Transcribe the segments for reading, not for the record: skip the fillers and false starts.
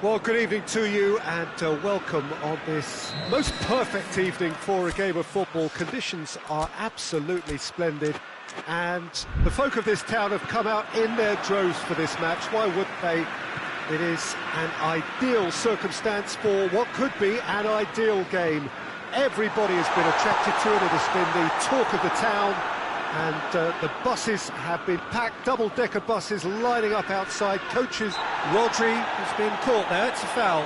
Well, good evening to you and welcome on this most perfect evening for a game of football. Conditions are absolutely splendid and the folk of this town have come out in their droves for this match. Why wouldn't they? It is an ideal circumstance for what could be an ideal game. Everybody has been attracted to it. It has been the talk of the town. And the buses have been packed, double-decker buses lining up outside. Coaches, Rodri has been caught there, it's a foul.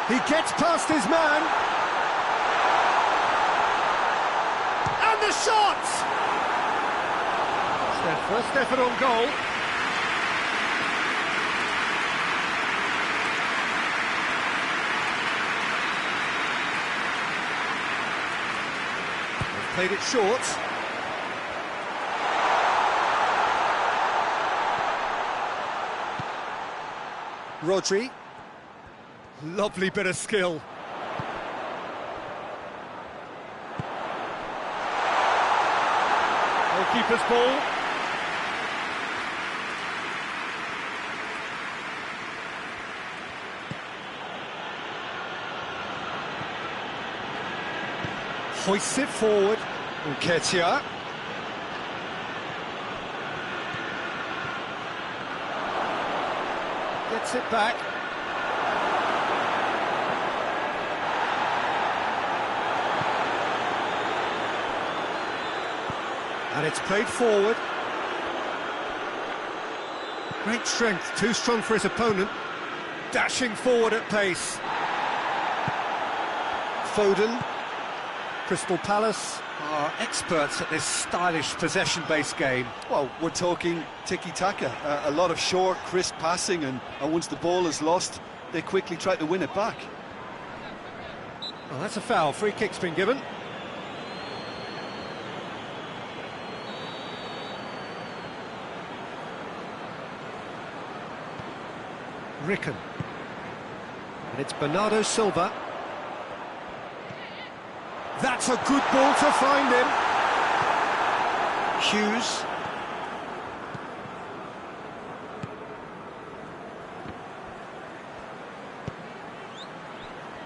He gets past his man. And the shot! It's their first effort on goal. Played it short. Rodri. Lovely bit of skill. Goalkeeper's ball. Hoists it forward. Nketiah. Gets it back. And it's played forward. Great strength, too strong for his opponent. Dashing forward at pace. Foden. Crystal Palace are experts at this stylish possession-based game. Well, we're talking tiki-taka, a lot of short, crisp passing, and once the ball is lost, they quickly try to win it back. Well, that's a foul. Free kick's been given. Ricken. And it's Bernardo Silva. That's a good ball to find him. Hughes.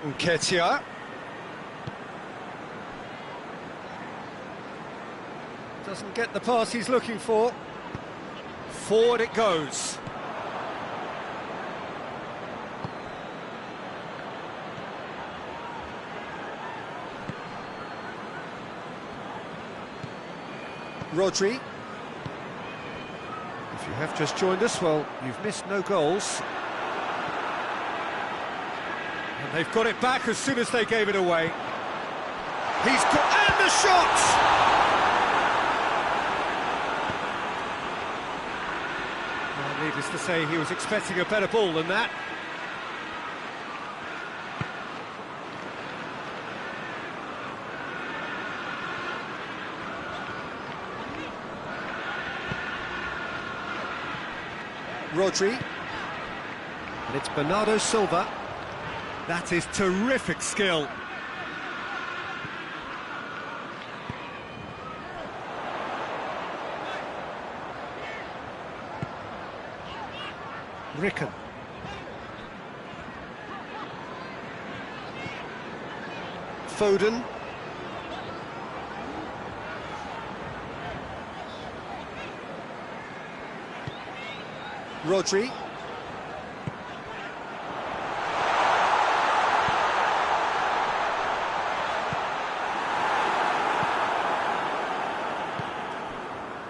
Nketiah. Doesn't get the pass he's looking for. Forward it goes. Rodri. If you have just joined us, well, you've missed no goals. And they've got it back as soon as they gave it away. He's got... and the shot! Well, needless to say, he was expecting a better ball than that. Rodri, and it's Bernardo Silva. That is terrific skill. Ricken. Foden. Rodri.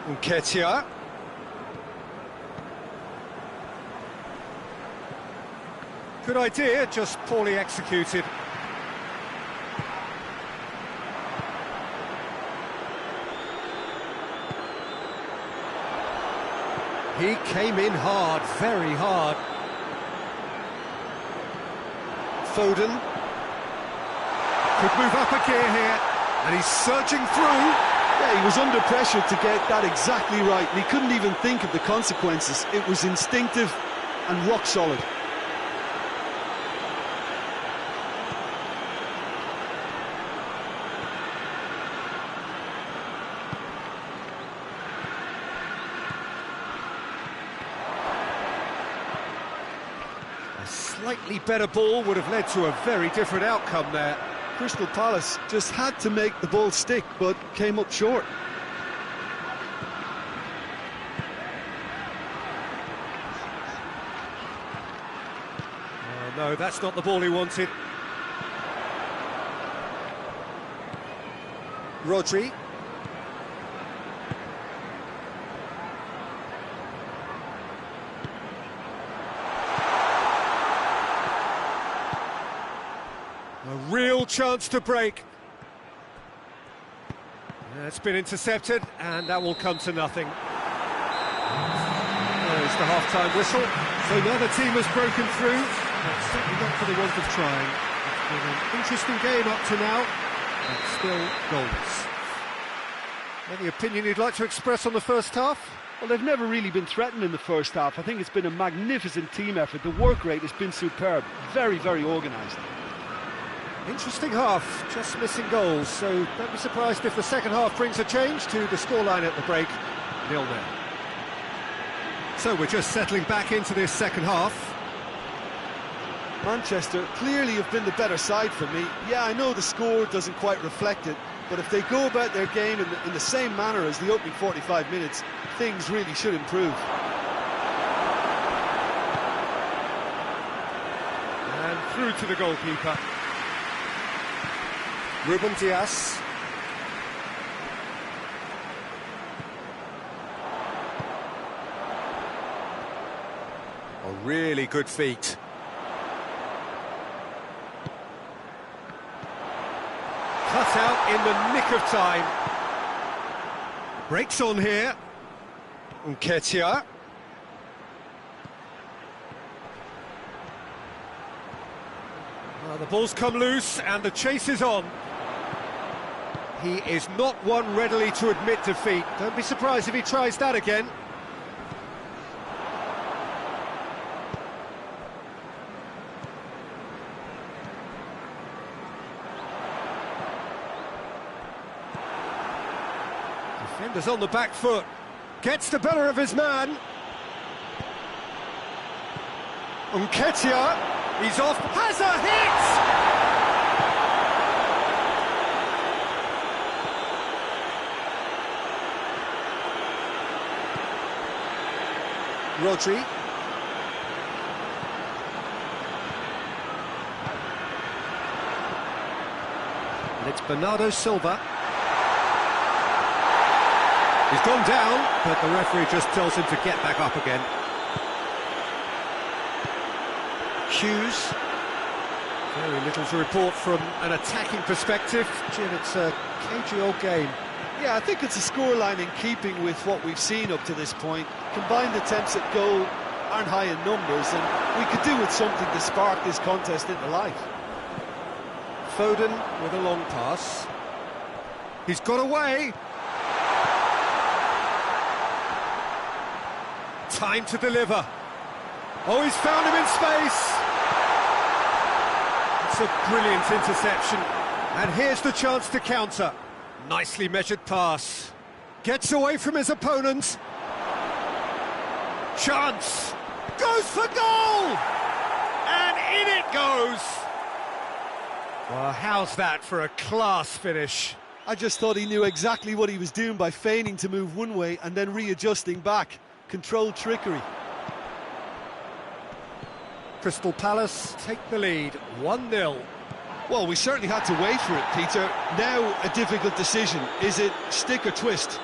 Nketiah. Good idea, just poorly executed. He came in hard, very hard. Foden. Could move up a gear here, and he's surging through. Yeah, he was under pressure to get that exactly right, and he couldn't even think of the consequences. It was instinctive and rock solid. slightly better ball would have led to a very different outcome there. Crystal Palace just had to make the ball stick, but came up short. Oh, no, that's not the ball he wanted. Rodri. A real chance to break. It's been intercepted, and that will come to nothing. There's the half-time whistle. So now the team has broken through, but certainly not for the want of trying. It's been an interesting game up to now, but still goals. Any opinion you'd like to express on the first half? Well, they've never really been threatened in the first half. I think it's been a magnificent team effort. The work rate has been superb. Very, very organised. Interesting half, just missing goals, so don't be surprised if the second half brings a change to the scoreline at the break, 0-0. So we're just settling back into this second half. Manchester clearly have been the better side for me. Yeah, I know the score doesn't quite reflect it, but if they go about their game in the same manner as the opening 45 minutes, things really should improve. And through to the goalkeeper. Ruben Dias. A really good feat. Cut out in the nick of time. Breaks on here. Nketiah. Well, the ball's come loose and the chase is on. He is not one readily to admit defeat. Don't be surprised if he tries that again. Defender's on the back foot. Gets the better of his man. Nketiah. He's off. Has a hit! Rodri. And it's Bernardo Silva. He's gone down, but the referee just tells him to get back up again. Hughes. Very little to report from an attacking perspective. Jim, it's a cagey old game. Yeah, I think it's a scoreline in keeping with what we've seen up to this point. Combined attempts at goal aren't high in numbers, and we could do with something to spark this contest into life. Foden with a long pass. He's got away. Time to deliver. Oh, he's found him in space. It's a brilliant interception. And here's the chance to counter. Nicely measured pass. Gets away from his opponent. Chance. Goes for goal! And in it goes! Well, how's that for a class finish? I just thought he knew exactly what he was doing by feigning to move one way and then readjusting back. Controlled trickery. Crystal Palace take the lead, 1-0. Well, we certainly had to wait for it, Peter. Now a difficult decision. Is it stick or twist?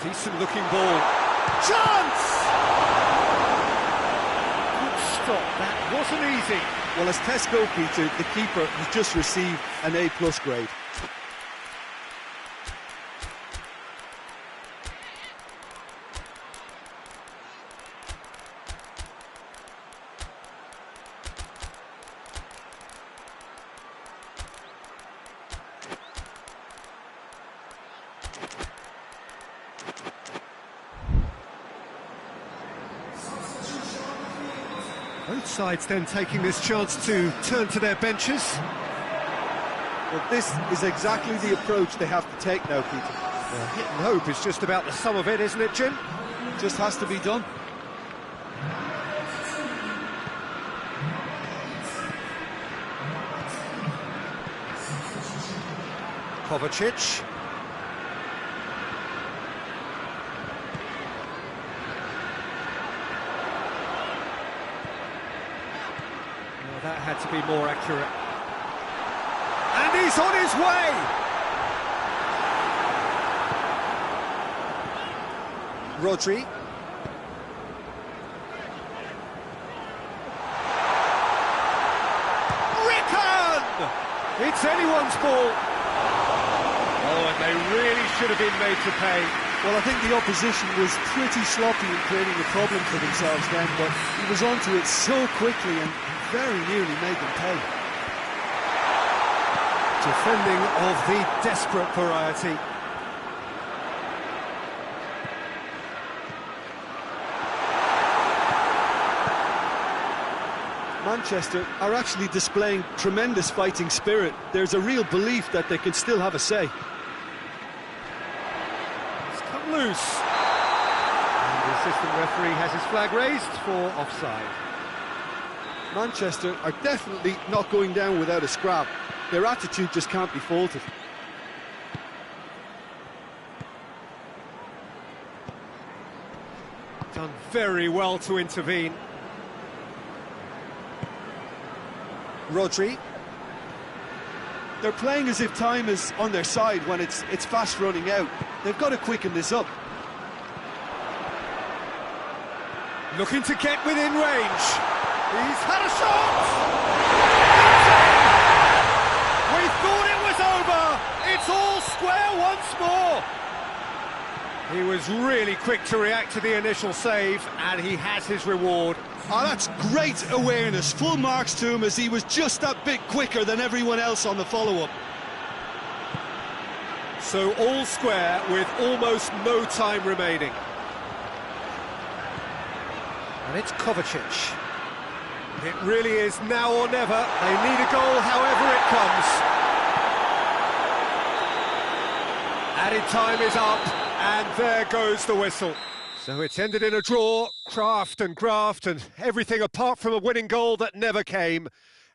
Decent looking ball. Chance! Good stop, that wasn't easy. Well, as test goal, Peter, the keeper has just received an A+ grade. Both sides then taking this chance to turn to their benches. Well, this is exactly the approach they have to take now, Peter. Well, hit and hope is just about the sum of it, isn't it, Jim? Just has to be done. Kovacic. Well, that had to be more accurate. And he's on his way! Rodri. Rickon! It's anyone's ball. Oh, and they really should have been made to pay. Well, I think the opposition was pretty sloppy in creating a problem for themselves then, but he was onto it so quickly and very nearly made them pay. Defending of the desperate variety. Manchester are actually displaying tremendous fighting spirit. There's a real belief that they can still have a say. It's come loose. And the assistant referee has his flag raised for offside. Manchester are definitely not going down without a scrap. Their attitude just can't be faulted. Done very well to intervene. Rodri. They're playing as if time is on their side when it's fast running out. They've got to quicken this up. Looking to get within range. He's had a shot! We thought it was over! It's all square once more! He was really quick to react to the initial save, and he has his reward. Oh, that's great awareness. Full marks to him as he was just that bit quicker than everyone else on the follow-up. So all square with almost no time remaining. And it's Kovacic. It really is now or never. They need a goal however it comes. Added time is up, and there goes the whistle. So it's ended in a draw, craft and graft and everything apart from a winning goal that never came.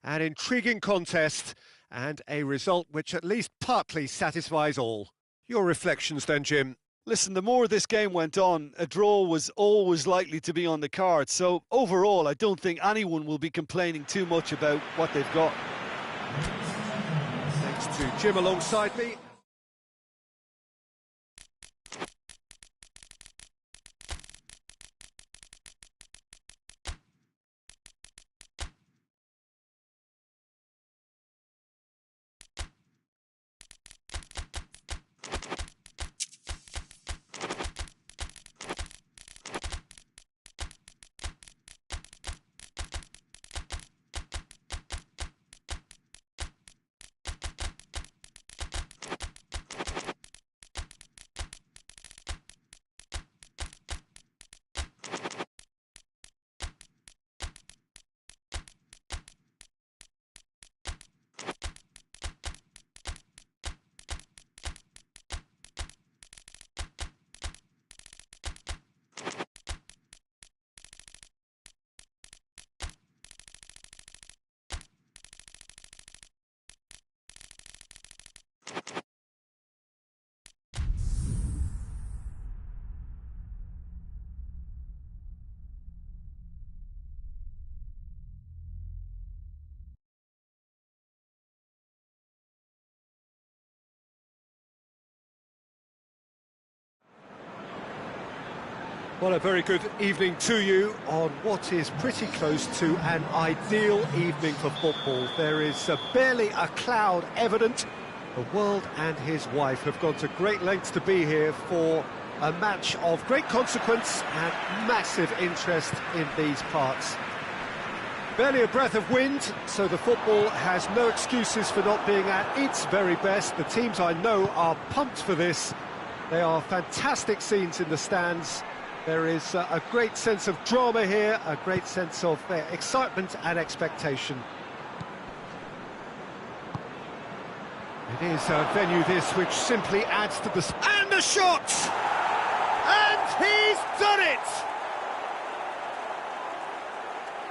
An intriguing contest and a result which at least partly satisfies all. Your reflections then, Jim? Listen, the more this game went on, a draw was always likely to be on the card. So overall, I don't think anyone will be complaining too much about what they've got. Thanks to Jim alongside me. Well, a very good evening to you on what is pretty close to an ideal evening for football. There is barely a cloud evident. The world and his wife have gone to great lengths to be here for a match of great consequence and massive interest in these parts. Barely a breath of wind, so the football has no excuses for not being at its very best. The teams I know are pumped for this. They are fantastic scenes in the stands. There is a great sense of drama here, a great sense of excitement and expectation. Here's a venue this which simply adds to the... And the shot! And he's done it!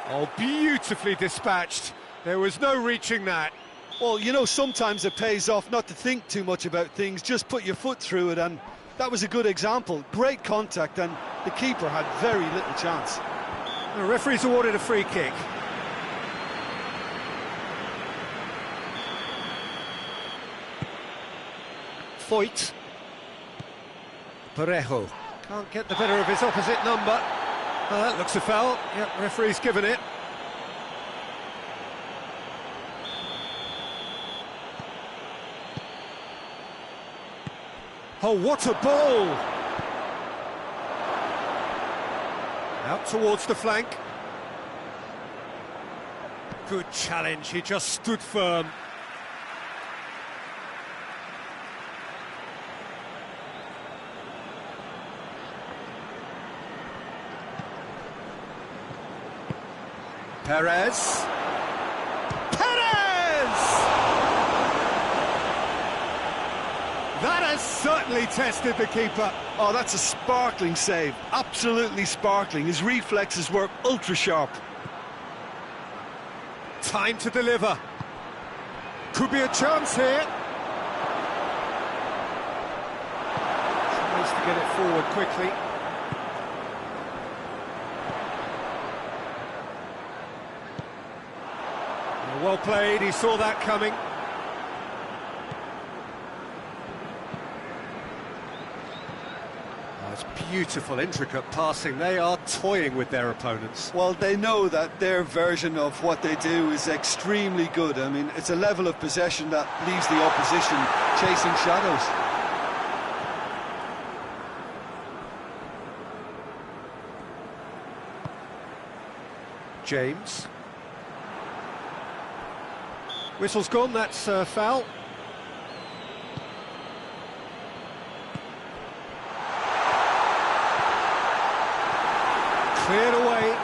Oh, beautifully dispatched. There was no reaching that. Well, you know, sometimes it pays off not to think too much about things, just put your foot through it, and that was a good example. Great contact, and the keeper had very little chance. The referee's awarded a free kick. Foyt. Parejo. Can't get the better of his opposite number. That looks a foul. Yep, referee's given it. Oh, what a ball! Out towards the flank. Good challenge, he just stood firm. Perez. That has certainly tested the keeper. Oh, that's a sparkling save. Absolutely sparkling. His reflexes were ultra-sharp. Time to deliver. Could be a chance here. Tries to get it forward quickly. Well played, he saw that coming. It's beautiful, intricate passing. They are toying with their opponents. Well, they know that their version of what they do is extremely good. I mean, it's a level of possession that leaves the opposition chasing shadows. James. Whistle's gone, that's foul. Cleared away.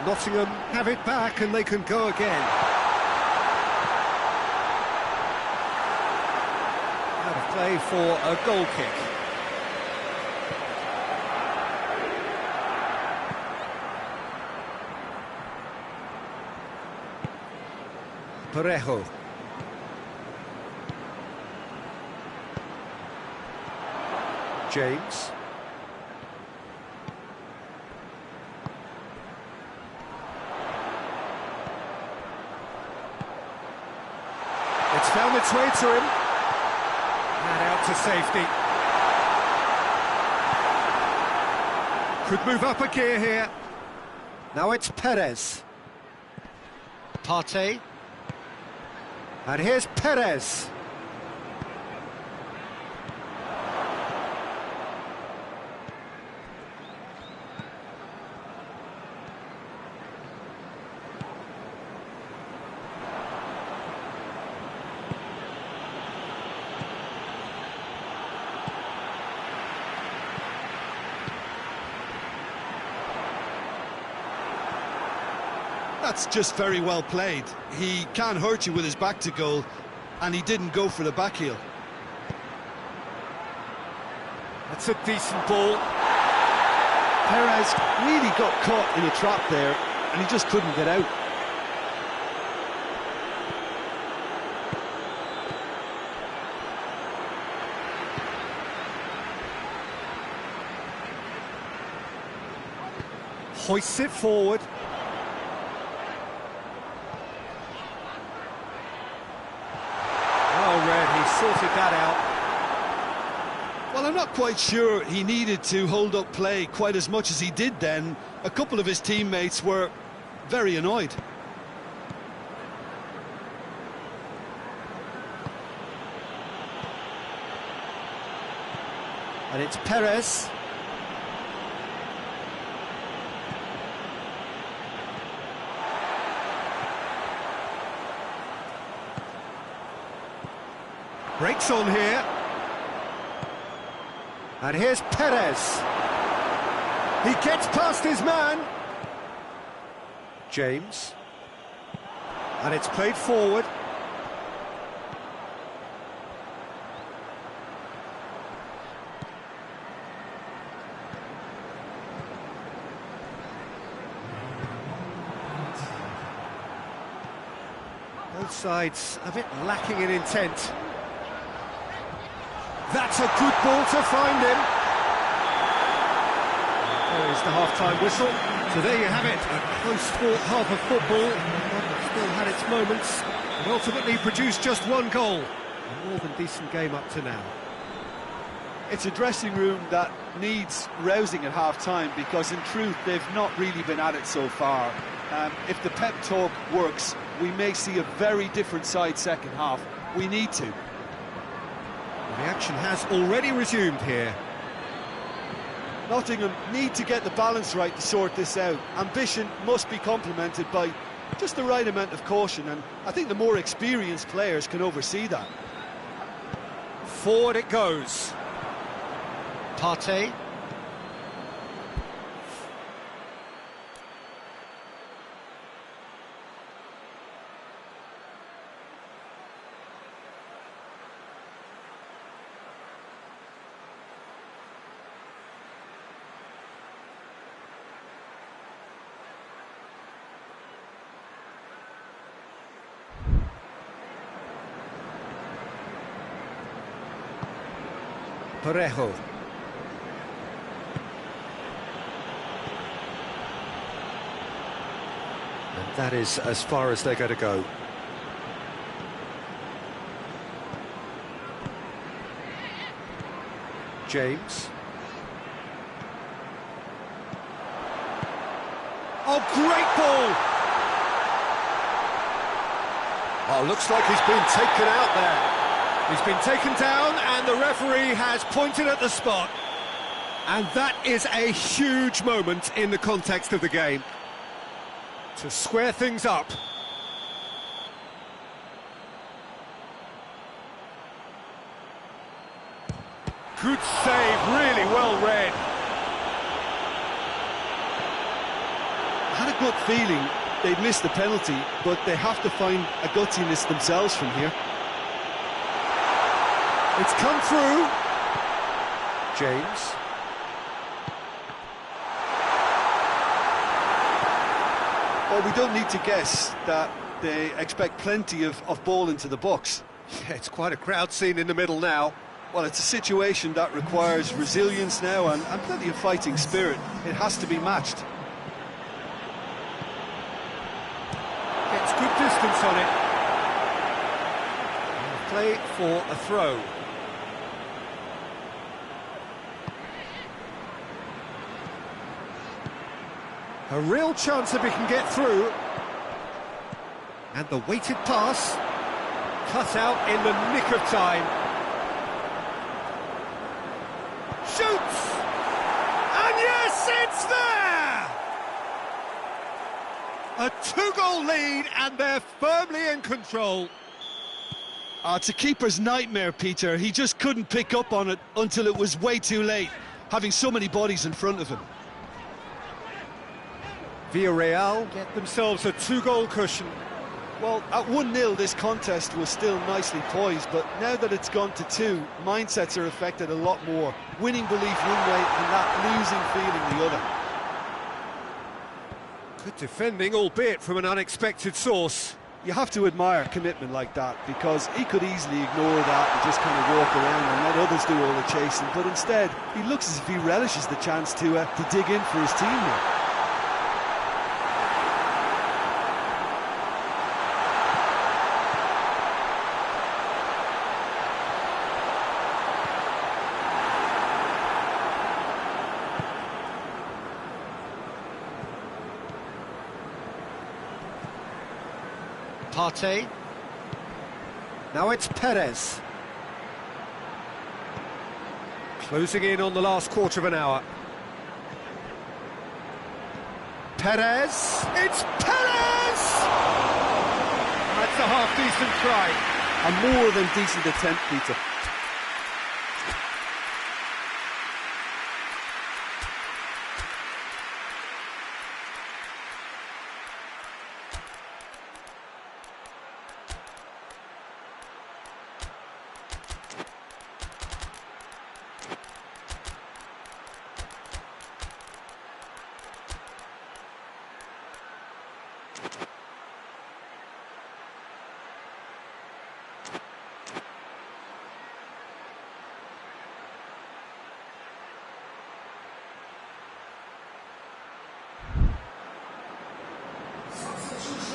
Nottingham have it back and they can go again. Out of play for a goal kick. Parejo. James. It's found its way to him. And out to safety. Could move up a gear here. Now it's Perez. Partey. And here's Perez. That's just very well played. He can't hurt you with his back to goal, and he didn't go for the back heel. That's a decent ball. Perez really got caught in a trap there, and he just couldn't get out. Hoists it forward. He sorted that out. Well, I'm not quite sure he needed to hold up play quite as much as he did then. A couple of his teammates were very annoyed. And it's Perez. Breaks on here. And here's Perez. He gets past his man. James. And it's played forward. Both sides a bit lacking in intent. That's a good ball to find him. There is the half-time whistle. So there you have it, a close-fought half of football. One that still had its moments, and ultimately produced just one goal. A more than decent game up to now. It's a dressing room that needs rousing at half-time, because in truth they've not really been at it so far. If the pep talk works, we may see a very different side second half. We need to. The action has already resumed here. Nottingham need to get the balance right to sort this out. Ambition must be complemented by just the right amount of caution, and I think the more experienced players can oversee that. Forward it goes. Partey. Parejo. And that is as far as they're going to go. James. Oh, great ball! Oh, looks like he's been taken out there. He's been taken down and the referee has pointed at the spot. And that is a huge moment in the context of the game. To square things up. Good save, really well read. I had a good feeling they'd missed the penalty, but they have to find a gutsiness themselves from here. It's come through. James. Well, we don't need to guess that they expect plenty of ball into the box. Yeah, it's quite a crowd scene in the middle now. Well, it's a situation that requires resilience now and plenty of fighting spirit. It has to be matched. Gets good distance on it. And play for a throw. A real chance if he can get through. And the weighted pass cut out in the nick of time. Shoots! And yes, it's there! A two-goal lead and they're firmly in control. It's a keeper's nightmare, Peter. He just couldn't pick up on it until it was way too late, having so many bodies in front of him. Villarreal get themselves a two-goal cushion. Well, at 1-0 this contest was still nicely poised, but now that it's gone to 2, mindsets are affected a lot more. Winning belief one way and that losing feeling the other. Good defending, albeit from an unexpected source. You have to admire commitment like that, because he could easily ignore that and just kind of walk around and let others do all the chasing, but instead he looks as if he relishes the chance to dig in for his team here. Partey. Now it's Perez. Closing in on the last quarter of an hour. Perez. It's Perez! That's a half-decent try. A more than decent attempt, Peter.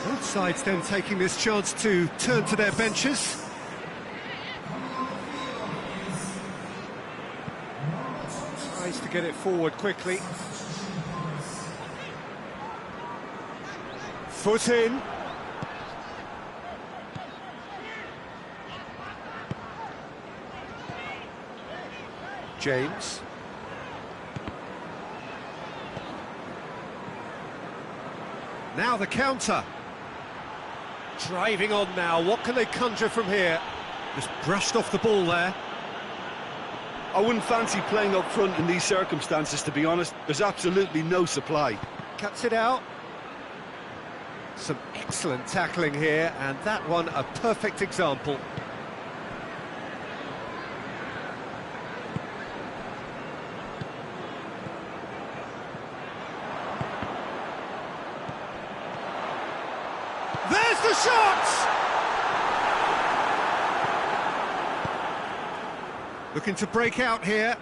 Both sides then taking this chance to turn to their benches. Tries to get it forward quickly. Foot in. James. Now the counter. Driving on now, what can they conjure from here? Just brushed off the ball there. I wouldn't fancy playing up front in these circumstances, to be honest. There's absolutely no supply. Cuts it out. Some excellent tackling here, and that one a perfect example. There's the shot! Looking to break out here.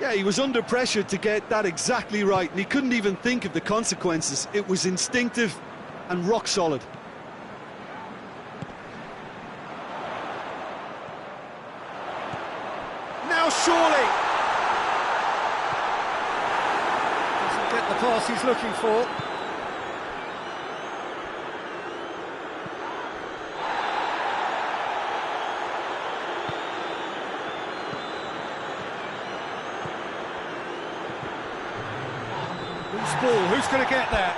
Yeah, he was under pressure to get that exactly right, and he couldn't even think of the consequences. It was instinctive and rock solid. Now surely! Doesn't get the pass he's looking for. Loose ball, who's going to get there?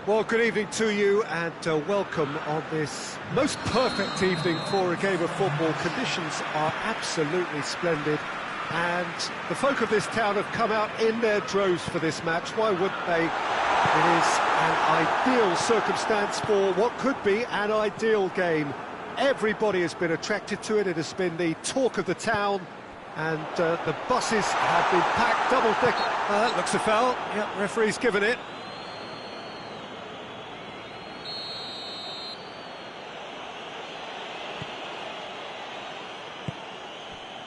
Well, good evening to you and welcome on this most perfect evening for a game of football. Conditions are absolutely splendid and the folk of this town have come out in their droves for this match. Why wouldn't they? It is an ideal circumstance for what could be an ideal game. Everybody has been attracted to it. It has been the talk of the town and the buses have been packed double-decker. That looks a foul. Yeah, referee's given it.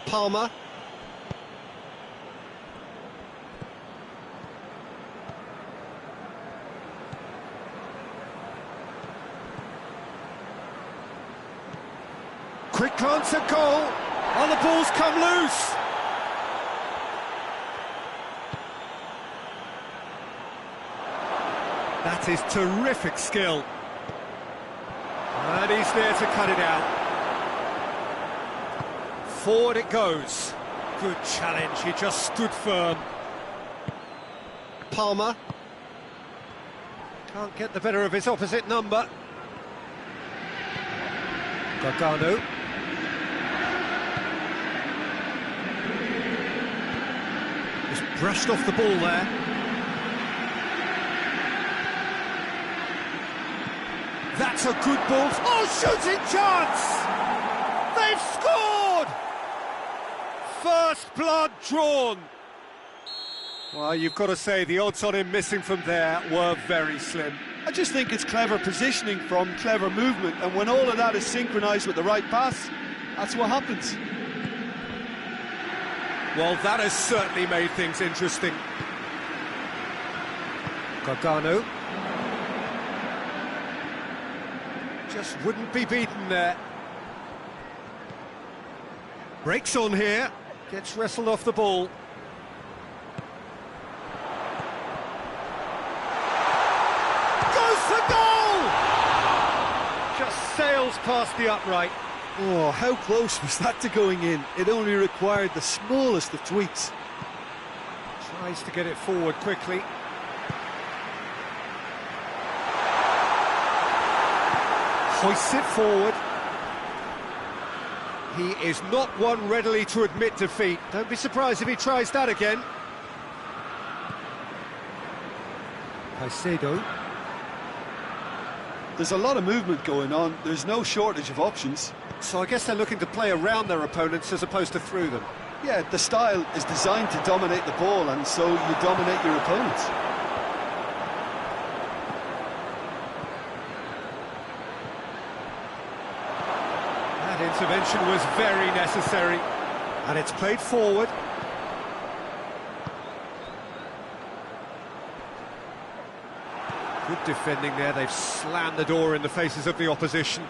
Palmer. Quick glance at goal. Oh, the ball's come loose. That is terrific skill. And he's there to cut it out. Forward it goes. Good challenge, he just stood firm. Palmer. Can't get the better of his opposite number. Gargano. Just brushed off the ball there. That's a good ball. Oh, shooting chance! They've scored! First blood drawn. Well, you've got to say the odds on him missing from there were very slim. I just think it's clever positioning from clever movement, and when all of that is synchronised with the right pass, that's what happens. Well, that has certainly made things interesting. Gargano. Just wouldn't be beaten there. Breaks on here. Gets wrestled off the ball. Goes for goal! Just sails past the upright. Oh, how close was that to going in? It only required the smallest of tweaks. Tries to get it forward quickly. Hoists it forward. He is not one readily to admit defeat. Don't be surprised if he tries that again. Caicedo. There's a lot of movement going on. There's no shortage of options. So I guess they're looking to play around their opponents as opposed to through them. Yeah, the style is designed to dominate the ball, and so you dominate your opponents. That intervention was very necessary. And it's played forward. Good defending there. They've slammed the door in the faces of the opposition.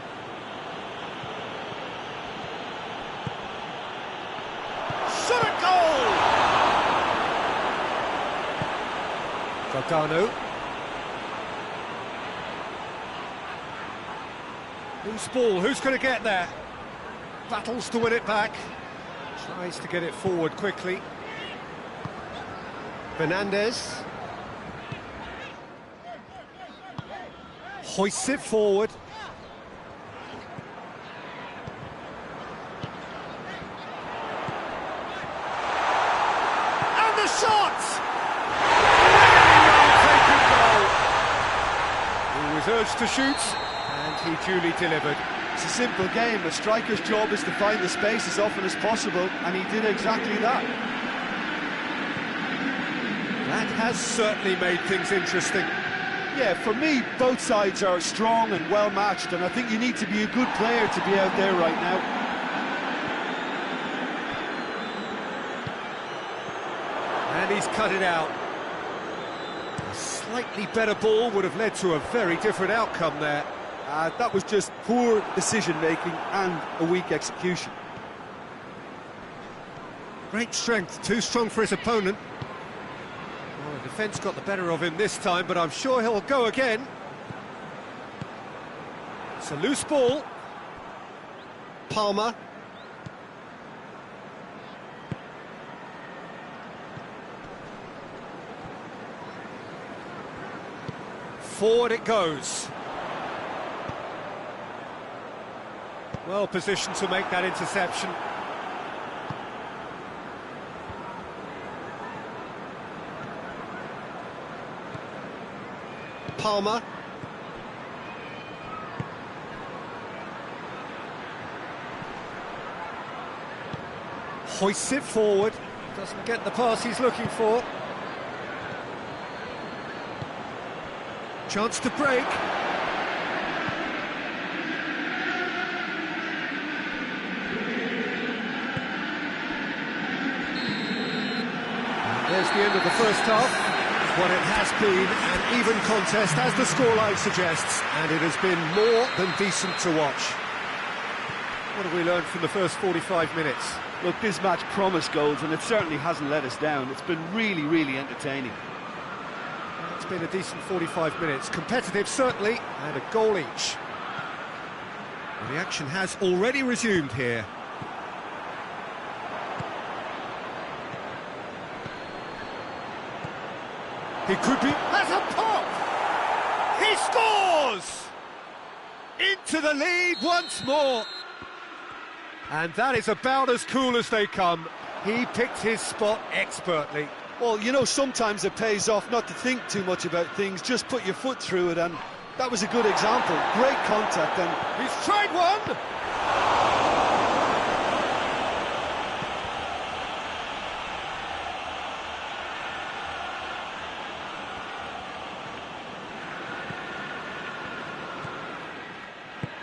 Shot at goal! Gargano. Who's ball? Who's going to get there? Battles to win it back. Tries to get it forward quickly. Fernandez. Hoists it forward. And the shot! Taken goal. He was urged to shoot, and he duly delivered. It's a simple game. A striker's job is to find the space as often as possible, and he did exactly that. That has certainly made things interesting. Yeah, for me, both sides are strong and well matched, and I think you need to be a good player to be out there right now. And he's cut it out. A slightly better ball would have led to a very different outcome there. That was just poor decision-making and a weak execution. Great strength, too strong for his opponent. Well, the defence got the better of him this time, but I'm sure he'll go again. It's a loose ball. Palmer. Forward it goes. Well positioned to make that interception. Palmer. Hoists it forward. Doesn't get the pass he's looking for. Chance to break. There's the end of the first half. What it has been an even contest, as the scoreline suggests, and it has been more than decent to watch. What have we learned from the first 45 minutes? Look, this match promised goals, and it certainly hasn't let us down. It's been really, really entertaining. It's been a decent 45 minutes. Competitive, certainly, and a goal each. Well, the action has already resumed here. He could be... That's a pop! He scores! Into the lead once more. And that is about as cool as they come. He picked his spot expertly. Well, you know, sometimes it pays off not to think too much about things, just put your foot through it, and that was a good example. Great contact, and He's tried one!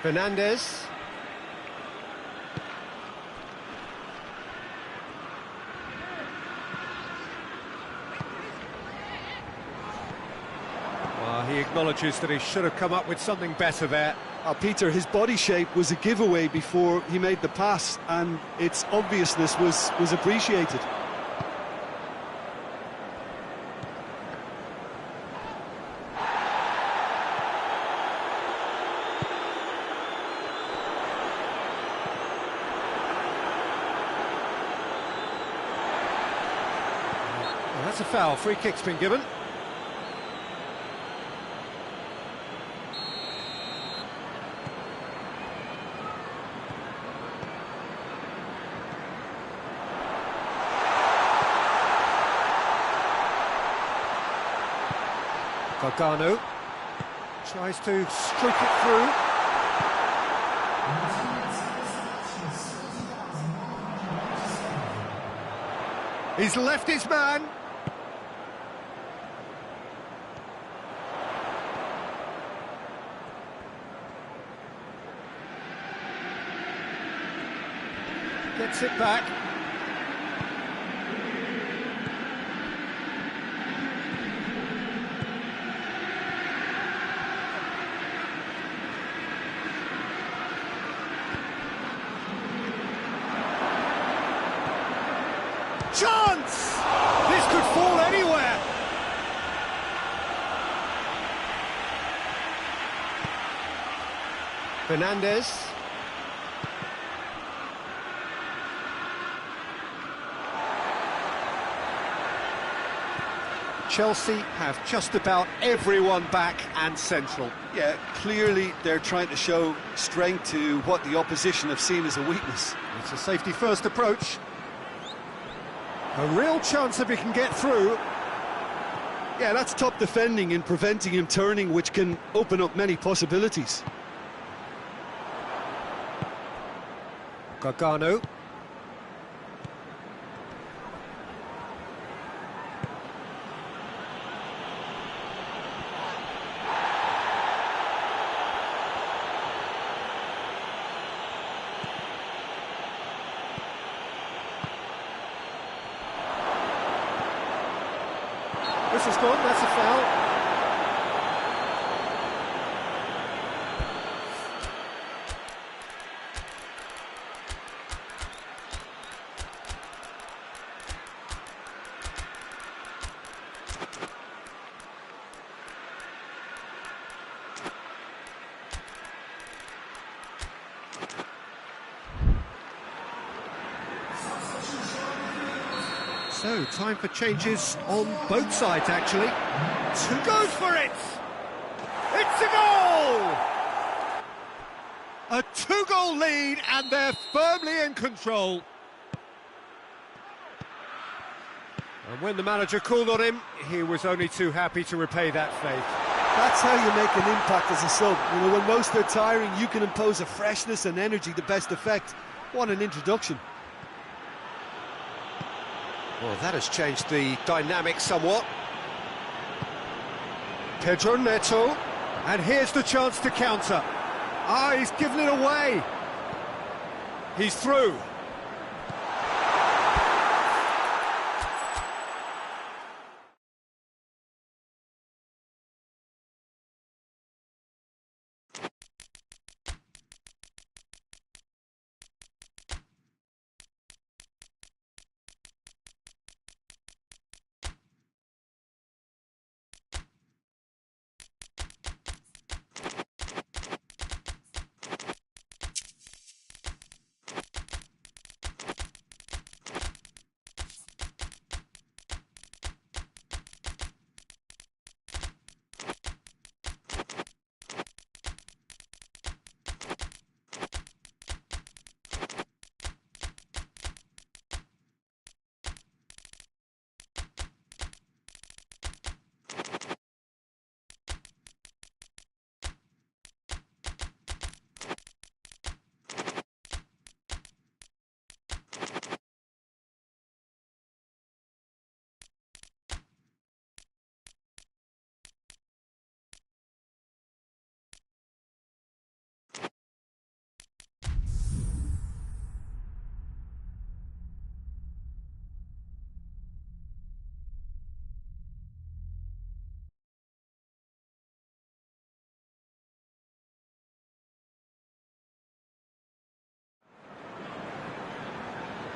Fernandez. Well, he acknowledges that he should have come up with something better there. Peter, his body shape was a giveaway before he made the pass, and its obviousness was appreciated. Well, that's a foul. Free kick's been given. Gargano tries to stroke it through. He's left his man. Gets it back. Chance! This could fall anywhere. Fernandez. Chelsea have just about everyone back and central. Yeah, clearly they're trying to show strength to what the opposition have seen as a weakness. It's a safety-first approach. A real chance if he can get through. Yeah, that's top defending and preventing him turning, which can open up many possibilities. Gargano. This is gone, that's a foul. So, time for changes on both sides, actually. Two goes for it! It's a goal! A two-goal lead, and they're firmly in control. And when the manager called on him, he was only too happy to repay that faith. That's how you make an impact as a sub. You know, when most are tiring, you can impose a freshness and energy to best effect. What an introduction. Well, that has changed the dynamic somewhat. Pedro Neto, and here's the chance to counter. Ah, he's given it away. He's through.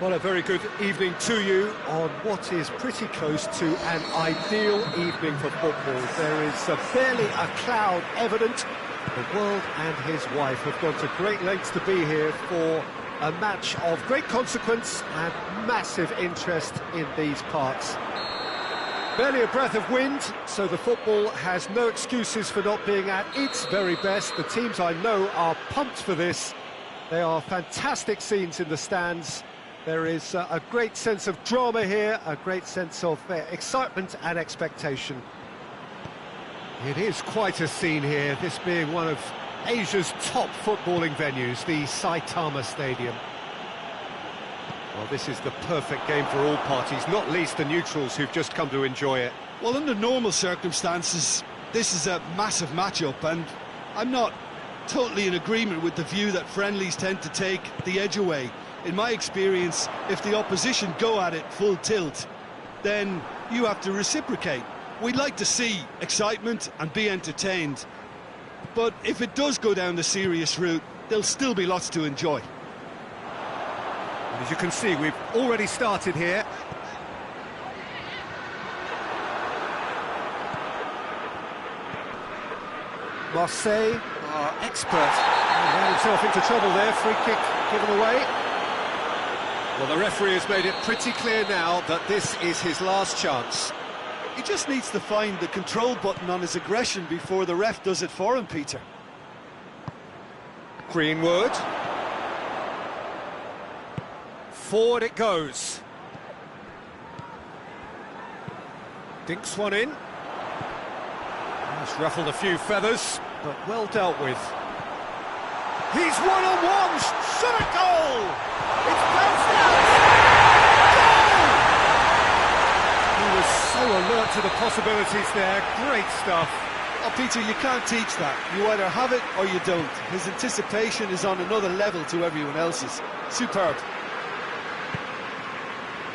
Well, a very good evening to you on what is pretty close to an ideal evening for football. There is barely a cloud evident. The world and his wife have gone to great lengths to be here for a match of great consequence and massive interest in these parts. Barely a breath of wind, so the football has no excuses for not being at its very best. The teams I know are pumped for this. They are fantastic scenes in the stands. There is a great sense of drama here, a great sense of excitement and expectation. It is quite a scene here, this being one of Asia's top footballing venues, the Saitama Stadium. Well, this is the perfect game for all parties, not least the neutrals who've just come to enjoy it. Well, under normal circumstances, this is a massive matchup, and I'm not totally in agreement with the view that friendlies tend to take the edge away. In my experience, if the opposition go at it full tilt, then you have to reciprocate. We'd like to see excitement and be entertained, but if it does go down the serious route, there'll still be lots to enjoy. As you can see, we've already started here. Marseille are expert. Ran himself into trouble there, free kick given away. Well, the referee has made it pretty clear now that this is his last chance. He just needs to find the control button on his aggression before the ref does it for him, Peter. Greenwood. Forward it goes. Dinks one in. He's ruffled a few feathers, but well dealt with. He's one-on-one! Shot a goal! It's bounced out! Goal! He was so alert to the possibilities there. Great stuff. Oh, Peter, you can't teach that. You either have it or you don't. His anticipation is on another level to everyone else's. Superb.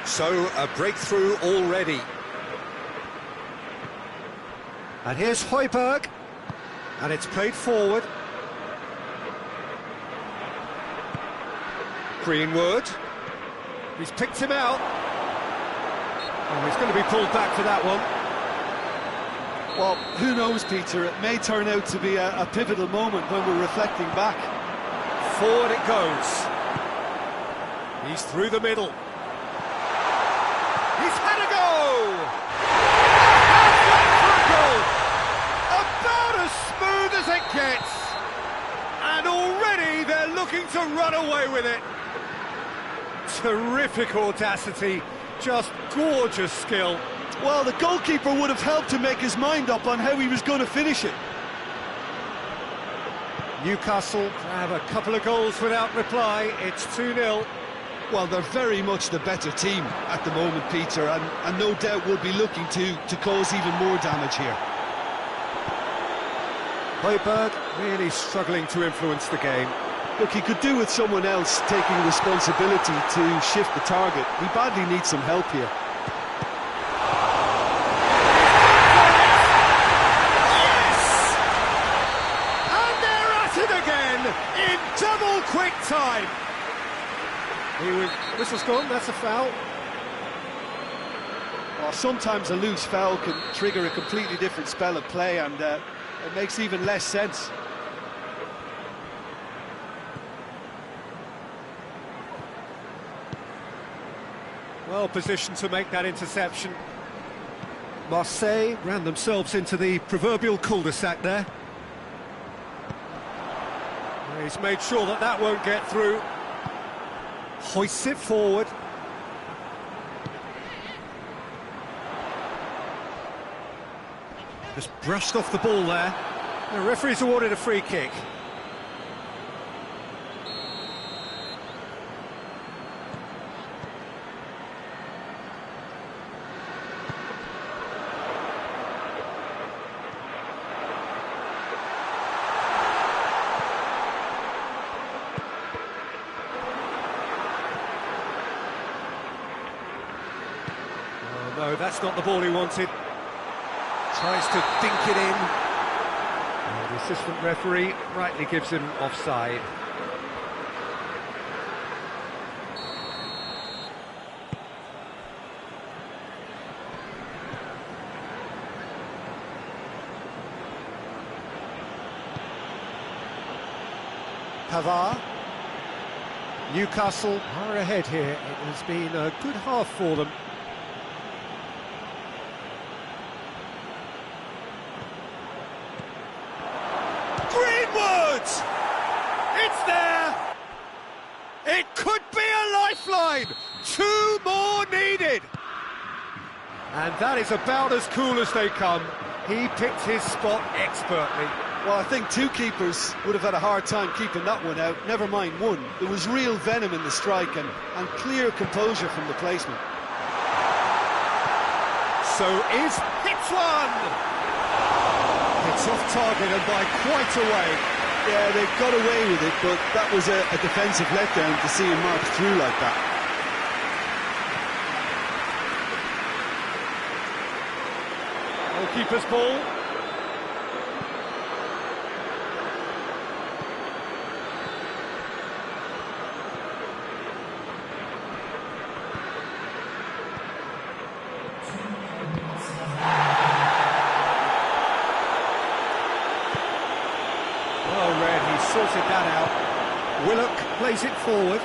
So, a breakthrough already. And here's Højbjerg. And it's played forward. Greenwood. He's picked him out. Oh, he's going to be pulled back for that one. Well, who knows, Peter? It may turn out to be a pivotal moment when we're reflecting back. Forward it goes. He's through the middle. He's had a go! About as smooth as it gets. And already they're looking to run away with it. Terrific audacity, just gorgeous skill. Well, the goalkeeper would have helped to make his mind up on how he was going to finish it. Newcastle have a couple of goals without reply. It's 2-0. Well, they're very much the better team at the moment, Peter, and no doubt will be looking to cause even more damage here. Højbjerg really struggling to influence the game. Look, he could do with someone else taking responsibility to shift the target. He badly needs some help here. Yes! And they're at it again in double quick time. Whistle's gone, that's a foul. Well, sometimes a loose foul can trigger a completely different spell of play, and it makes even less sense. Well positioned to make that interception. Marseille ran themselves into the proverbial cul-de-sac there. He's made sure that that won't get through. Hoists it forward. Just brushed off the ball there. The referee's awarded a free kick. No, that's not the ball he wanted. Tries to dink it in. And the assistant referee rightly gives him offside. Pavard. Newcastle are ahead here. It has been a good half for them. Greenwood! It's there! It could be a lifeline! 2 more needed! And that is about as cool as they come. He picked his spot expertly. Well, I think 2 keepers would have had a hard time keeping that one out, never mind 1. There was real venom in the strike and clear composure from the placement. So hits one! It's off target and by quite a way. Yeah, they got away with it, but that was a defensive letdown to see him march through like that. Goalkeeper's ball. Well read, he sorted that out. Willock plays it forward.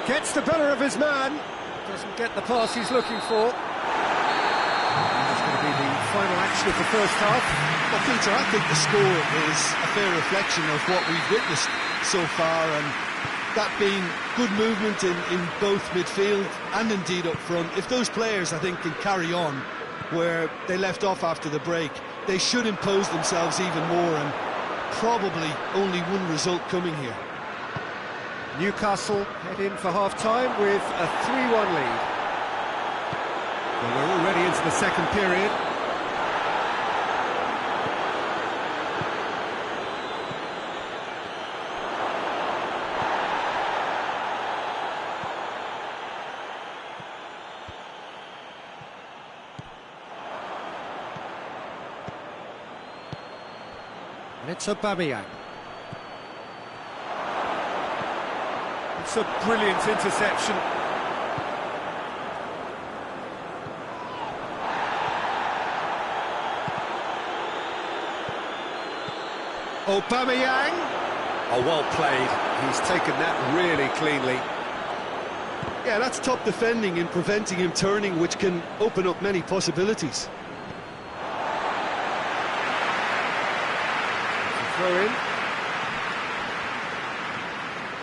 Gets the better of his man. Doesn't get the pass he's looking for. That's going to be the final action of the first half. Well, Peter, I think the score is a fair reflection of what we've witnessed so far, and that being good movement in both midfield and indeed up front. If those players, I think, can carry on where they left off after the break, they should impose themselves even more, and probably only one result coming here. Newcastle head in for half-time with a 3-1 lead. Well, we're already into the second period. And it's Aubameyang. It's a brilliant interception. Aubameyang. Oh, well played. He's taken that really cleanly. Yeah, that's top defending in preventing him turning, which can open up many possibilities. Throw in.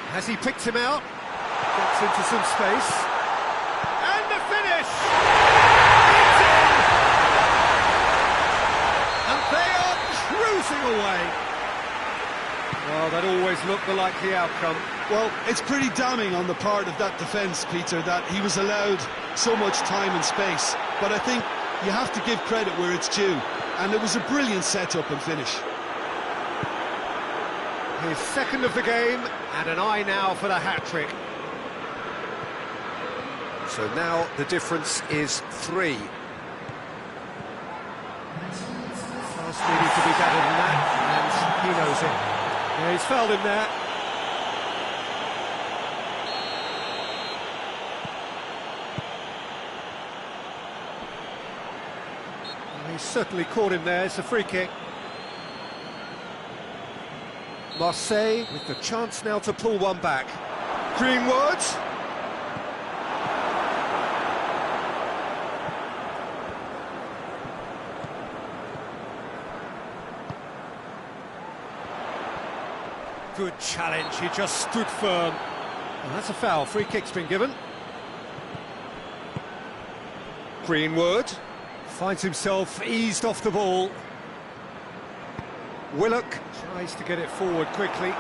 Has he picked him out? Gets into some space. And the finish! It's in! And they are cruising away. Well, that always looked the likely outcome. Well, it's pretty damning on the part of that defence, Peter, that he was allowed so much time and space. But I think you have to give credit where it's due. And it was a brilliant set-up and finish. His second of the game, and an eye now for the hat-trick. So now the difference is 3. Pass needed to be better than that, and he knows it. Yeah, he's fouled him there. He's certainly caught him there. It's a free kick. Marseille with the chance now to pull one back. Greenwood. Good challenge, he just stood firm. And that's a foul, free kick's been given. Greenwood finds himself eased off the ball. Willock tries to get it forward quickly.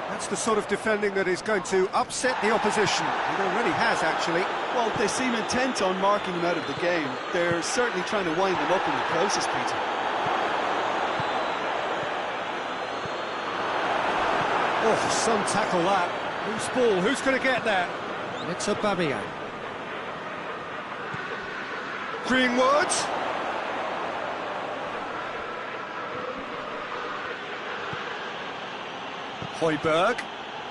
That's the sort of defending that is going to upset the opposition. It already has, actually. Well, they seem intent on marking him out of the game. They're certainly trying to wind him up in the process, Peter. Oh, some tackle that. Whose ball? Who's going to get that? And it's Aubameyang. Greenwood. Højbjerg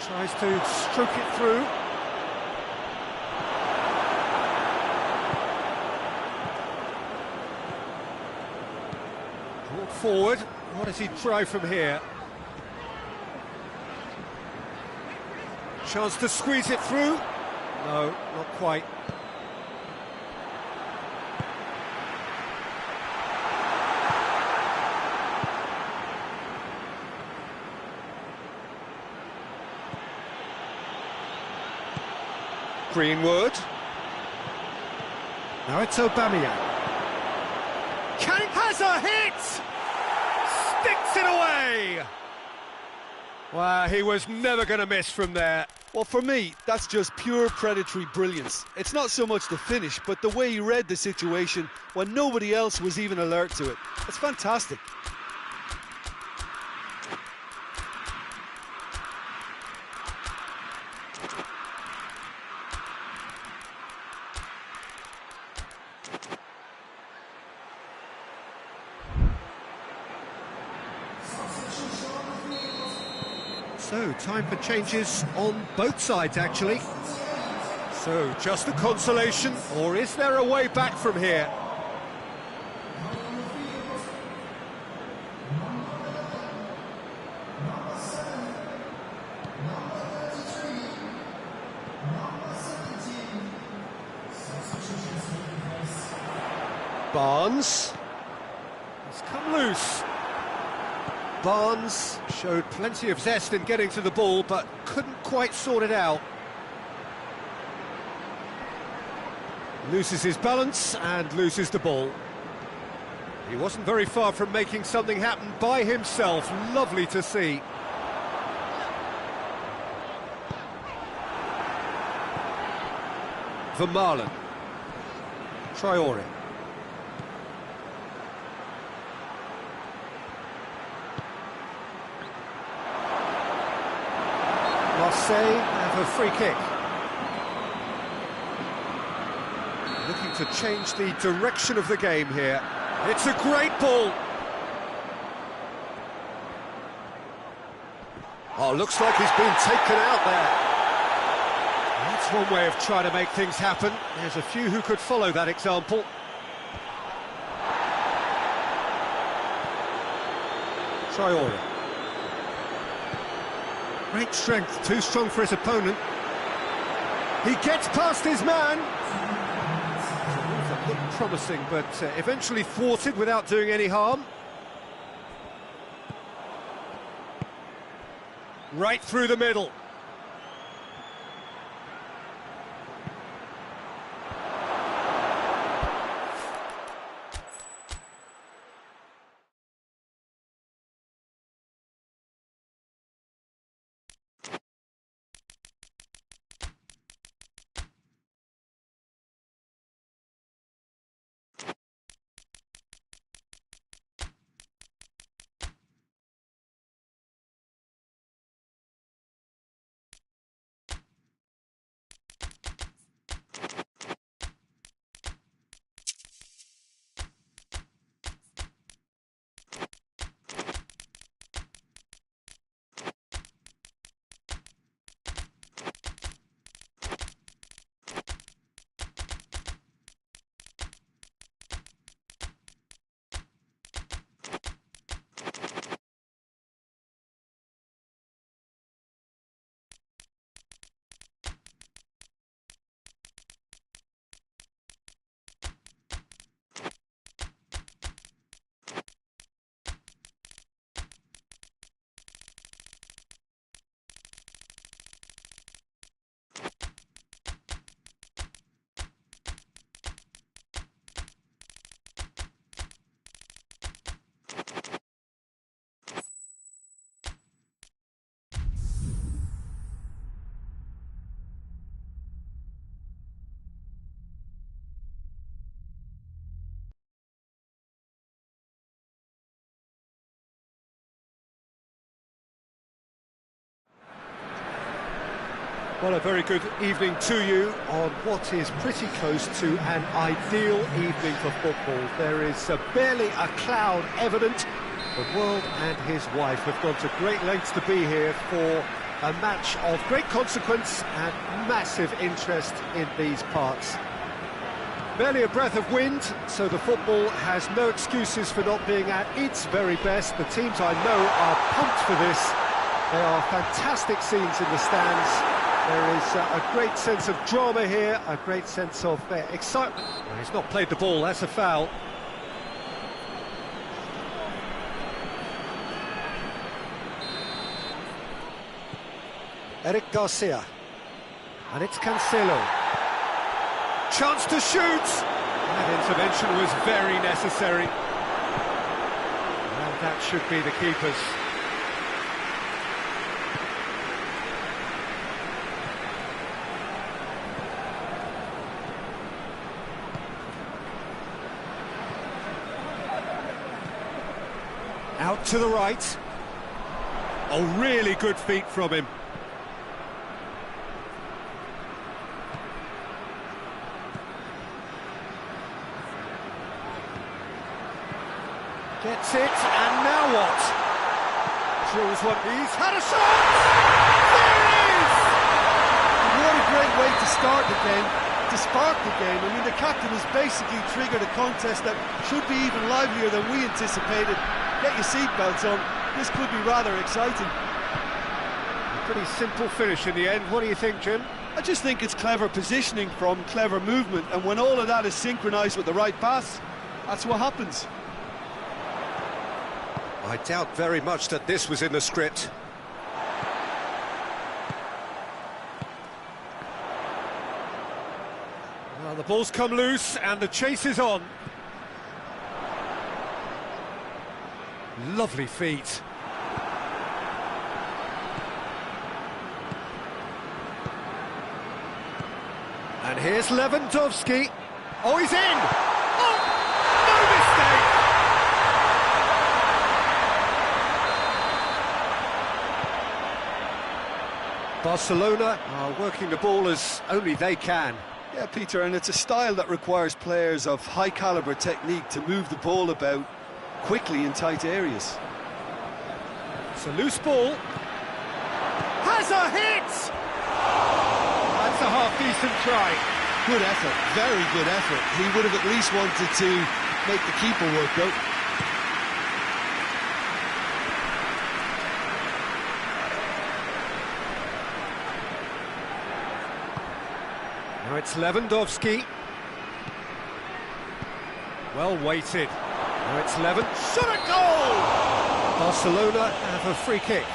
tries to stroke it through. forward. What does he try from here? Chance to squeeze it through. No, not quite. Greenwood. Now it's Aubameyang. Kane has a hit! Sticks it away! Well, he was never going to miss from there. Well, for me, that's just pure predatory brilliance. It's not so much the finish, but the way he read the situation when nobody else was even alert to it. It's fantastic. So, time for changes on both sides, actually. So, just a consolation, or is there a way back from here? Barnes. He's come loose. Barnes showed plenty of zest in getting to the ball, but couldn't quite sort it out. Loses his balance and loses the ball. He wasn't very far from making something happen by himself. Lovely to see. Vermaelen. Traore. Marseille have a free kick. Looking to change the direction of the game here. It's a great ball. Oh, looks like he's been taken out there. That's one way of trying to make things happen. There's a few who could follow that example. Traore. Great strength, too strong for his opponent. He gets past his man. That looked promising, but eventually thwarted without doing any harm. Right through the middle. Well, a very good evening to you on what is pretty close to an ideal evening for football. There is barely a cloud evident. The world and his wife have gone to great lengths to be here for a match of great consequence and massive interest in these parts. Barely a breath of wind, so the football has no excuses for not being at its very best. The teams I know are pumped for this. There are fantastic scenes in the stands. There is a great sense of drama here, a great sense of excitement. Well, he's not played the ball, that's a foul. Eric Garcia. And it's Cancelo. Chance to shoot! That intervention was very necessary. And that should be the keeper's. Out to the right. Oh, really good feet from him. Gets it, and now what? Drills one, he's had a shot! There it is! What a great way to start the game, to spark the game. I mean, the captain has basically triggered a contest that should be even livelier than we anticipated. Get your seatbelts on, this could be rather exciting. A pretty simple finish in the end. What do you think, Jim? I just think it's clever positioning from clever movement, and when all of that is synchronised with the right pass, that's what happens. I doubt very much that this was in the script. Well, the ball's come loose and the chase is on. Lovely feet. And here's Lewandowski. Oh, he's in! Oh, no mistake! Barcelona are working the ball as only they can. Yeah, Peter, and it's a style that requires players of high-caliber technique to move the ball about quickly in tight areas. It's a loose ball. Has a hit! That's a half-decent try. Good effort, very good effort. He would have at least wanted to make the keeper work out. Now it's Lewandowski. Well weighted. Now it's shot a goal! Barcelona have a free kick.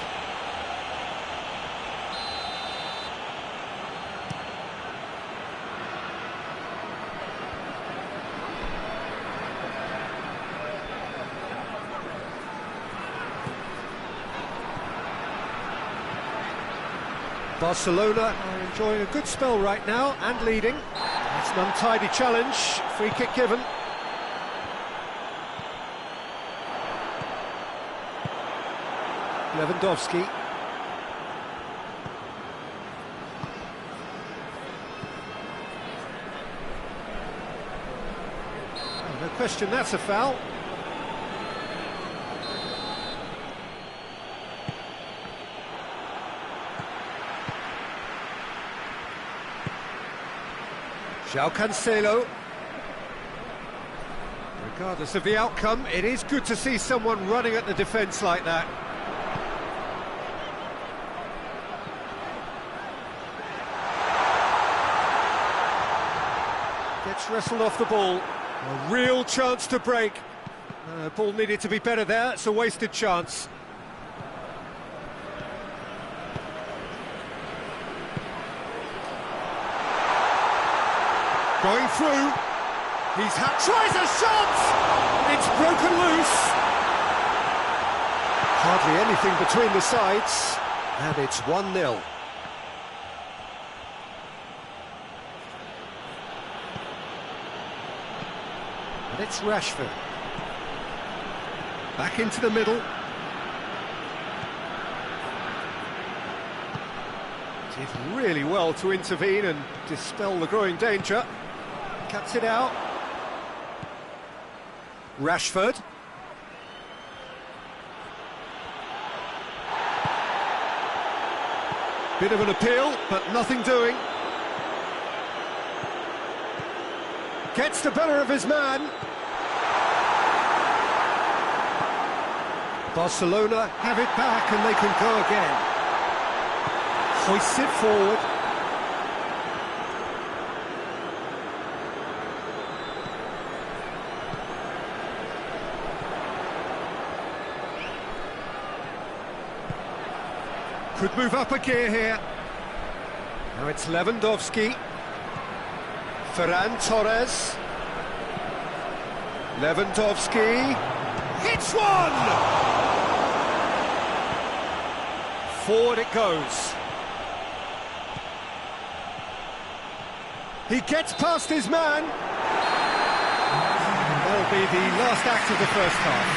Barcelona are enjoying a good spell right now and leading. It's an untidy challenge, free kick given. Lewandowski. Oh, no question, that's a foul. João Cancelo. Regardless of the outcome, it is good to see someone running at the defence like that. Gets wrestled off the ball. A real chance to break. Ball needed to be better there, it's a wasted chance. Going through, tries a shot! It's broken loose! Hardly anything between the sides, and it's 1-0. And it's Rashford. Back into the middle. Did really well to intervene and dispel the growing danger. Cuts it out. Rashford. Bit of an appeal, but nothing doing. Gets the better of his man. Barcelona have it back and they can go again. Hoists it forward. Could move up a gear here. Now it's Lewandowski. Ferran Torres. Lewandowski. Hits one! Forward it goes. He gets past his man. That'll be the last act of the first half.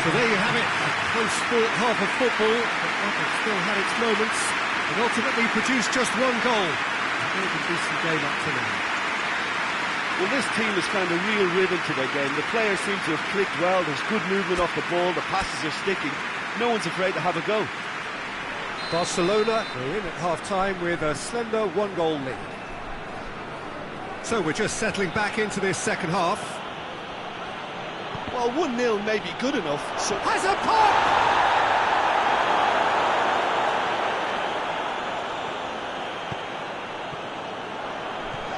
So there you have it, close sport half of football, but one that still had its moments, and ultimately produced just one goal. A very decent game up to now. Well, this team has found a real rhythm to their game. The players seem to have clicked well, there's good movement off the ball, the passes are sticking. No one's afraid to have a go. Barcelona are in at half-time with a slender one-goal lead. So we're just settling back into this second half. Well, 1-0 may be good enough, so... Has a pop!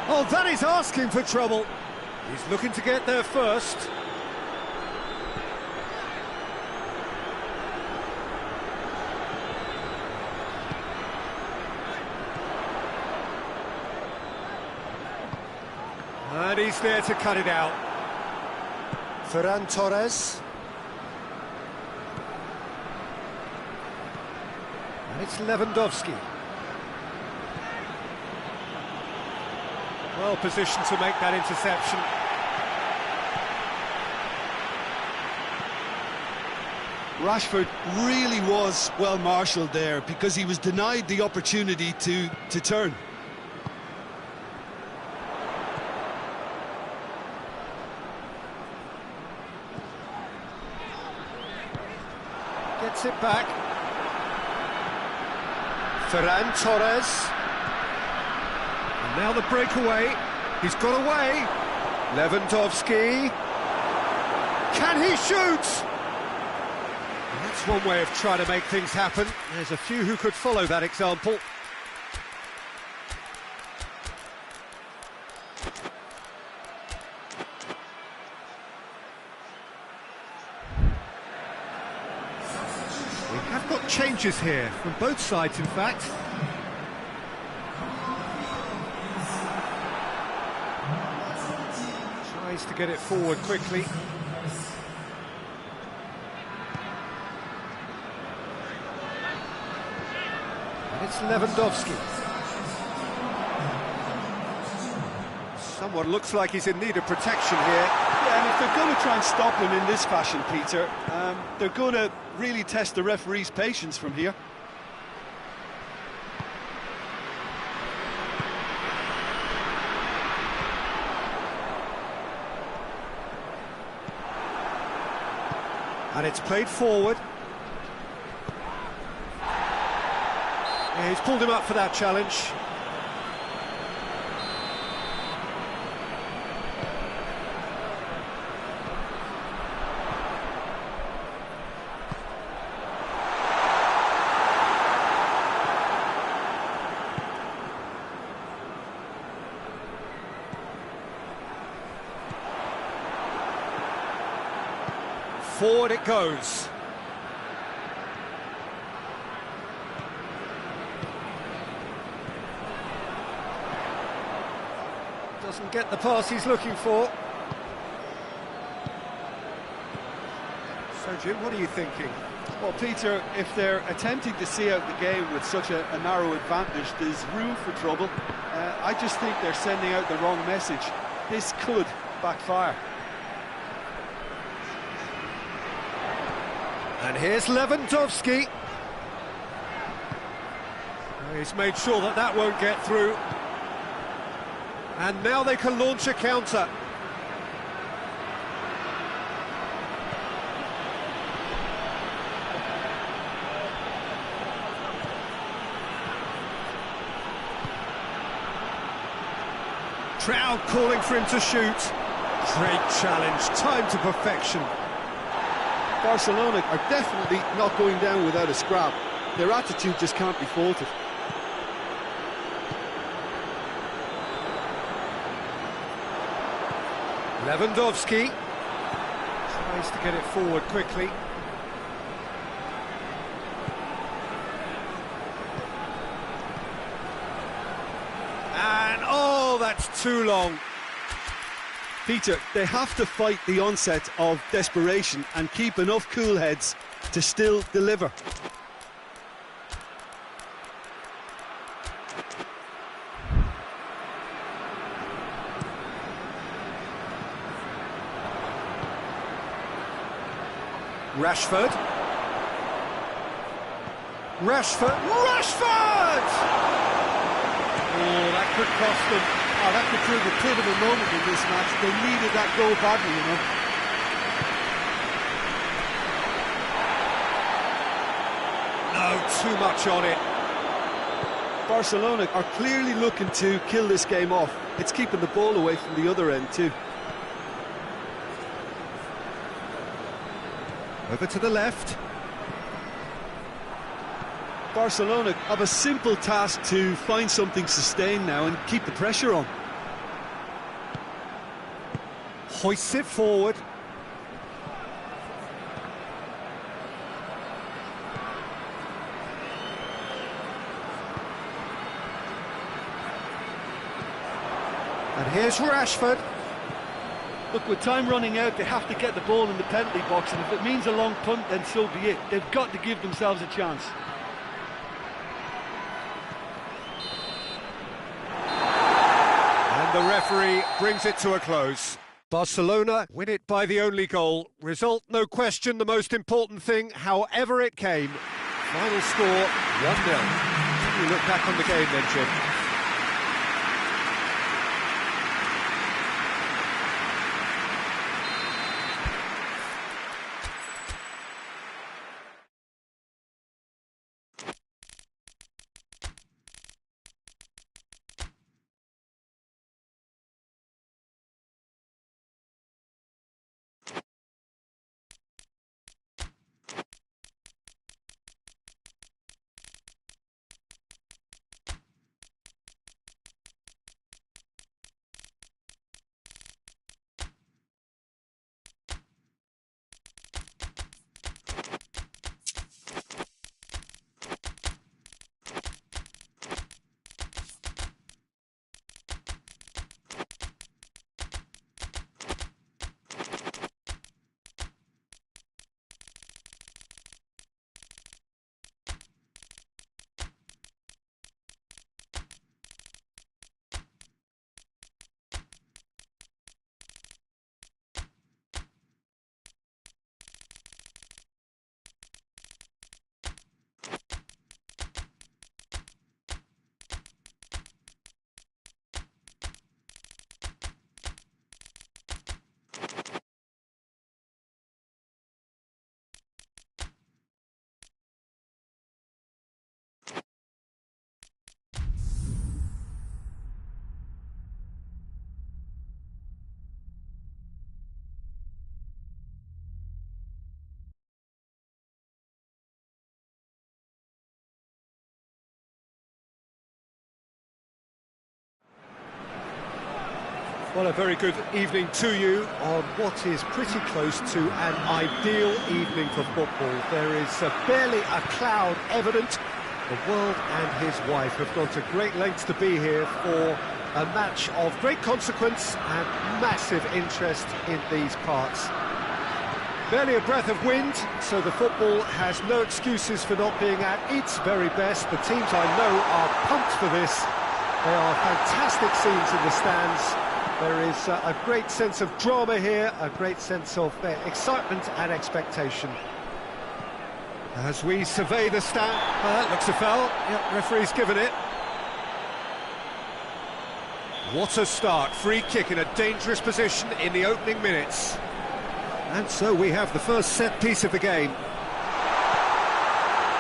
Oh, that is asking for trouble. He's looking to get there first. And he's there to cut it out. Ferran Torres. And it's Lewandowski. Well positioned to make that interception. Rashford really was well marshalled there because he was denied the opportunity to turn. Gets it back. Ferran Torres. And now the breakaway. He's got away. Lewandowski. Can he shoot? Well, that's one way of trying to make things happen. There's a few who could follow that example. We have got changes here, from both sides in fact. Tries to get it forward quickly. And it's Lewandowski. Someone looks like he's in need of protection here. Yeah, and if they're going to try and stop him in this fashion, Peter, they're going to really test the referee's patience from here. And it's played forward. Yeah, he's pulled him up for that challenge. Forward it goes. Doesn't get the pass he's looking for. So, Jim, what are you thinking? Well, Peter, if they're attempting to see out the game with such a narrow advantage, there's room for trouble. I just think they're sending out the wrong message. This could backfire. And here's Lewandowski. He's made sure that that won't get through. And now they can launch a counter. Crowd calling for him to shoot. Great challenge, time to perfection. Barcelona are definitely not going down without a scrap. Their attitude just can't be faulted. Lewandowski tries to get it forward quickly. And oh, that's too long. Peter, they have to fight the onset of desperation and keep enough cool heads to still deliver. Rashford! Oh, that could cost them. Oh, that could prove a pivotal moment in this match. They needed that goal badly, you know. No, too much on it. Barcelona are clearly looking to kill this game off. It's keeping the ball away from the other end too. Over to the left. Barcelona have a simple task to find something sustained now and keep the pressure on. Hoists it forward. And here's Rashford. Look, with time running out, they have to get the ball in the penalty box, and if it means a long punt, then so be it. They've got to give themselves a chance. And the referee brings it to a close. Barcelona win it by the only goal. Result, no question, the most important thing, however it came. Final score, 1-0. Can you look back on the game then, Jim? Well, a very good evening to you on what is pretty close to an ideal evening for football. There is barely a cloud evident. The world and his wife have gone to great lengths to be here for a match of great consequence and massive interest in these parts. Barely a breath of wind, so the football has no excuses for not being at its very best. The teams I know are pumped for this. They are fantastic scenes in the stands. There is a great sense of drama here, a great sense of excitement and expectation. As we survey the stand, looks a foul. Yep, referee's given it. What a start, free kick in a dangerous position in the opening minutes. And so we have the first set piece of the game.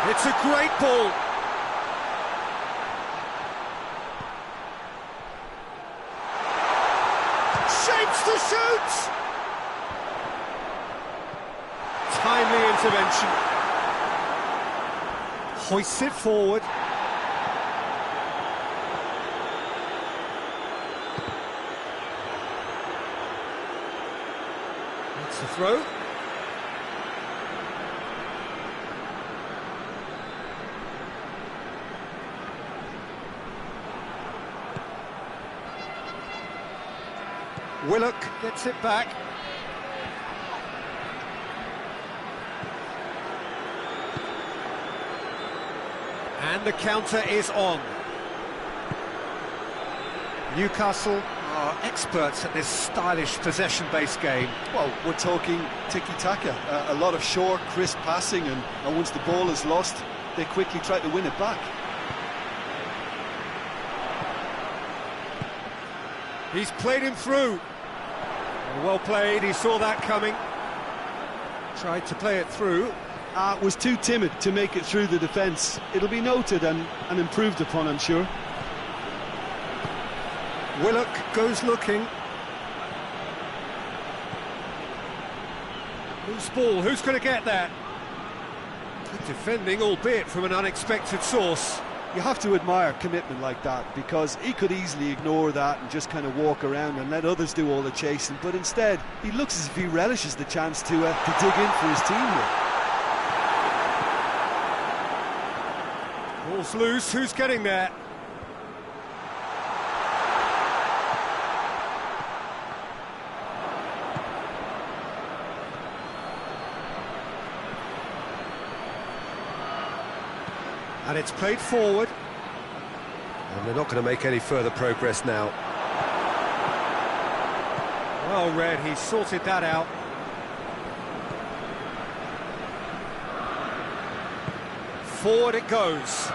It's a great ball. Shapes to shoot! Timely intervention. Hoists it forward. That's the throw. Willock gets it back. And the counter is on. Newcastle are experts at this stylish possession-based game. Well, we're talking tiki-taka, a lot of short, crisp passing, and once the ball is lost, they quickly try to win it back. He's played him through. Well played, he saw that coming. Tried to play it through. Was too timid to make it through the defence. It'll be noted and improved upon, I'm sure. Willock goes looking. Loose ball, who's going to get that? Good defending, albeit from an unexpected source. You have to admire commitment like that, because he could easily ignore that and just kind of walk around and let others do all the chasing, but instead he looks as if he relishes the chance to dig in for his team here. Ball's loose, who's getting there? And it's played forward. And they're not going to make any further progress now. Well read, he sorted that out. Forward it goes.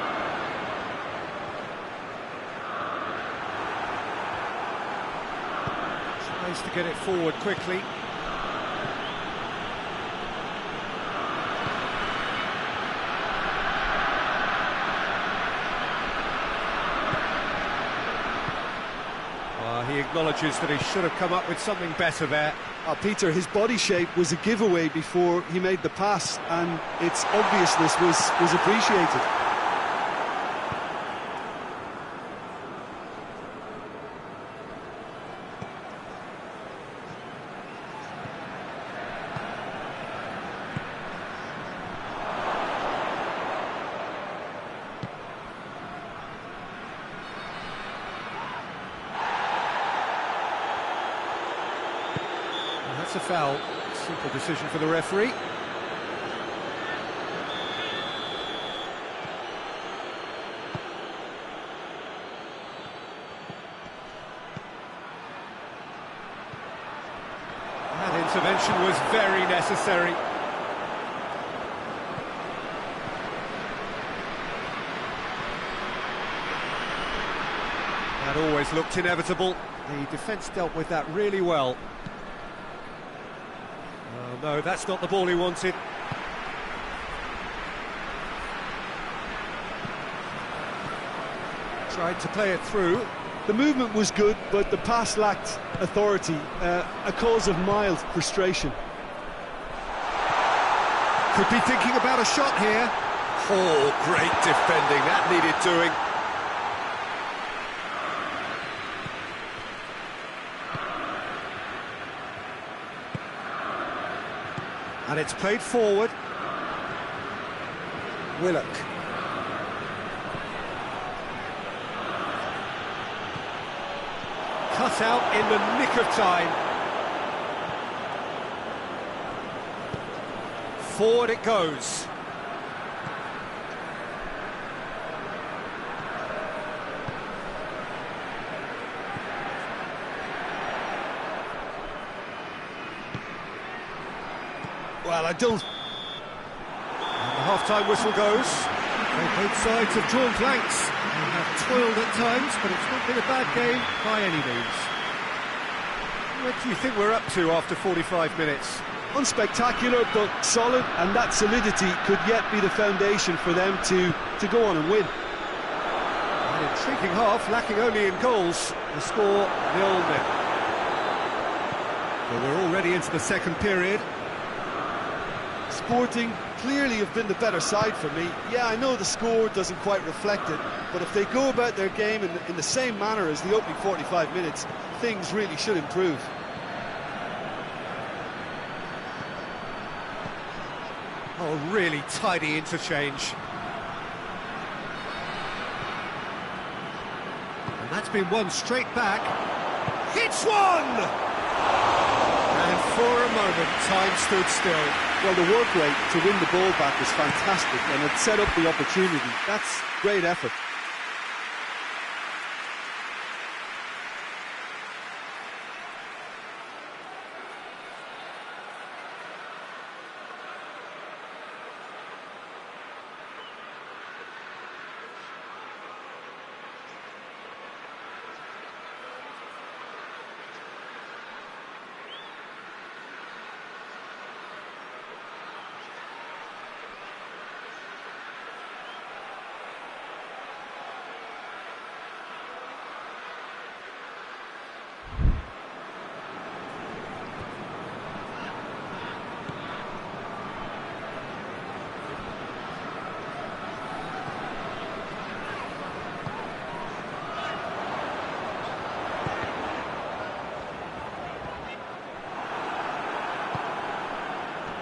Tries to get it forward quickly. He acknowledges that he should have come up with something better there. Peter, his body shape was a giveaway before he made the pass, and its obviousness was appreciated. That's a foul. Simple decision for the referee. That intervention was very necessary. That always looked inevitable. The defence dealt with that really well. No, that's not the ball he wanted. Tried to play it through. The movement was good, but the pass lacked authority, a cause of mild frustration. Could be thinking about a shot here. Oh, great defending, that needed doing. And it's played forward. Willock. Cut out in the nick of time. Forward it goes. Well, I don't... And the half-time whistle goes. Both sides have drawn blanks. They have toiled at times, but it's not been a bad game by any means. What do you think we're up to after 45 minutes? Unspectacular, but solid, and that solidity could yet be the foundation for them to go on and win. An intriguing half, lacking only in goals. The score 0-0. Well, we're already into the second period. Sporting clearly have been the better side for me. Yeah, I know the score doesn't quite reflect it, but if they go about their game in the same manner as the opening 45 minutes, things really should improve. Oh, really tidy interchange. And that's been won straight back. It's one! And for a moment, time stood still. Well, the work rate to win the ball back was fantastic, and it set up the opportunity. That's great effort.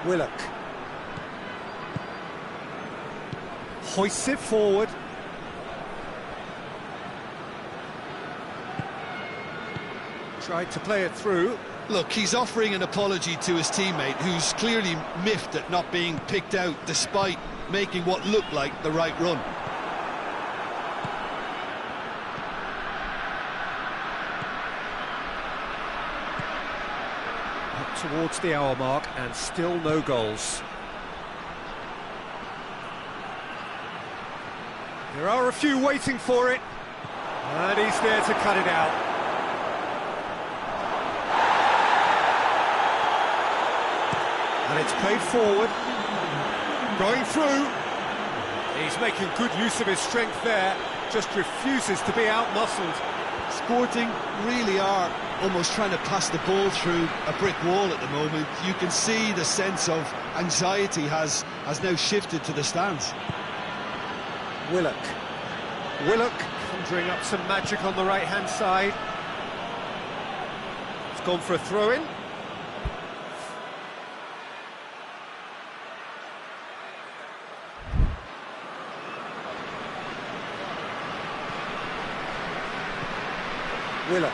Willock hoists it forward. Tried to play it through. Look, he's offering an apology to his teammate, who's clearly miffed at not being picked out despite making what looked like the right run. Towards the hour mark and still no goals. There are a few waiting for it, and he's there to cut it out. And it's played forward, going through. He's making good use of his strength there, just refuses to be out-muscled. Sporting really are almost trying to pass the ball through a brick wall at the moment. You can see the sense of anxiety has now shifted to the stands. Willock conjuring up some magic on the right-hand side. It's gone for a throw-in. Willock.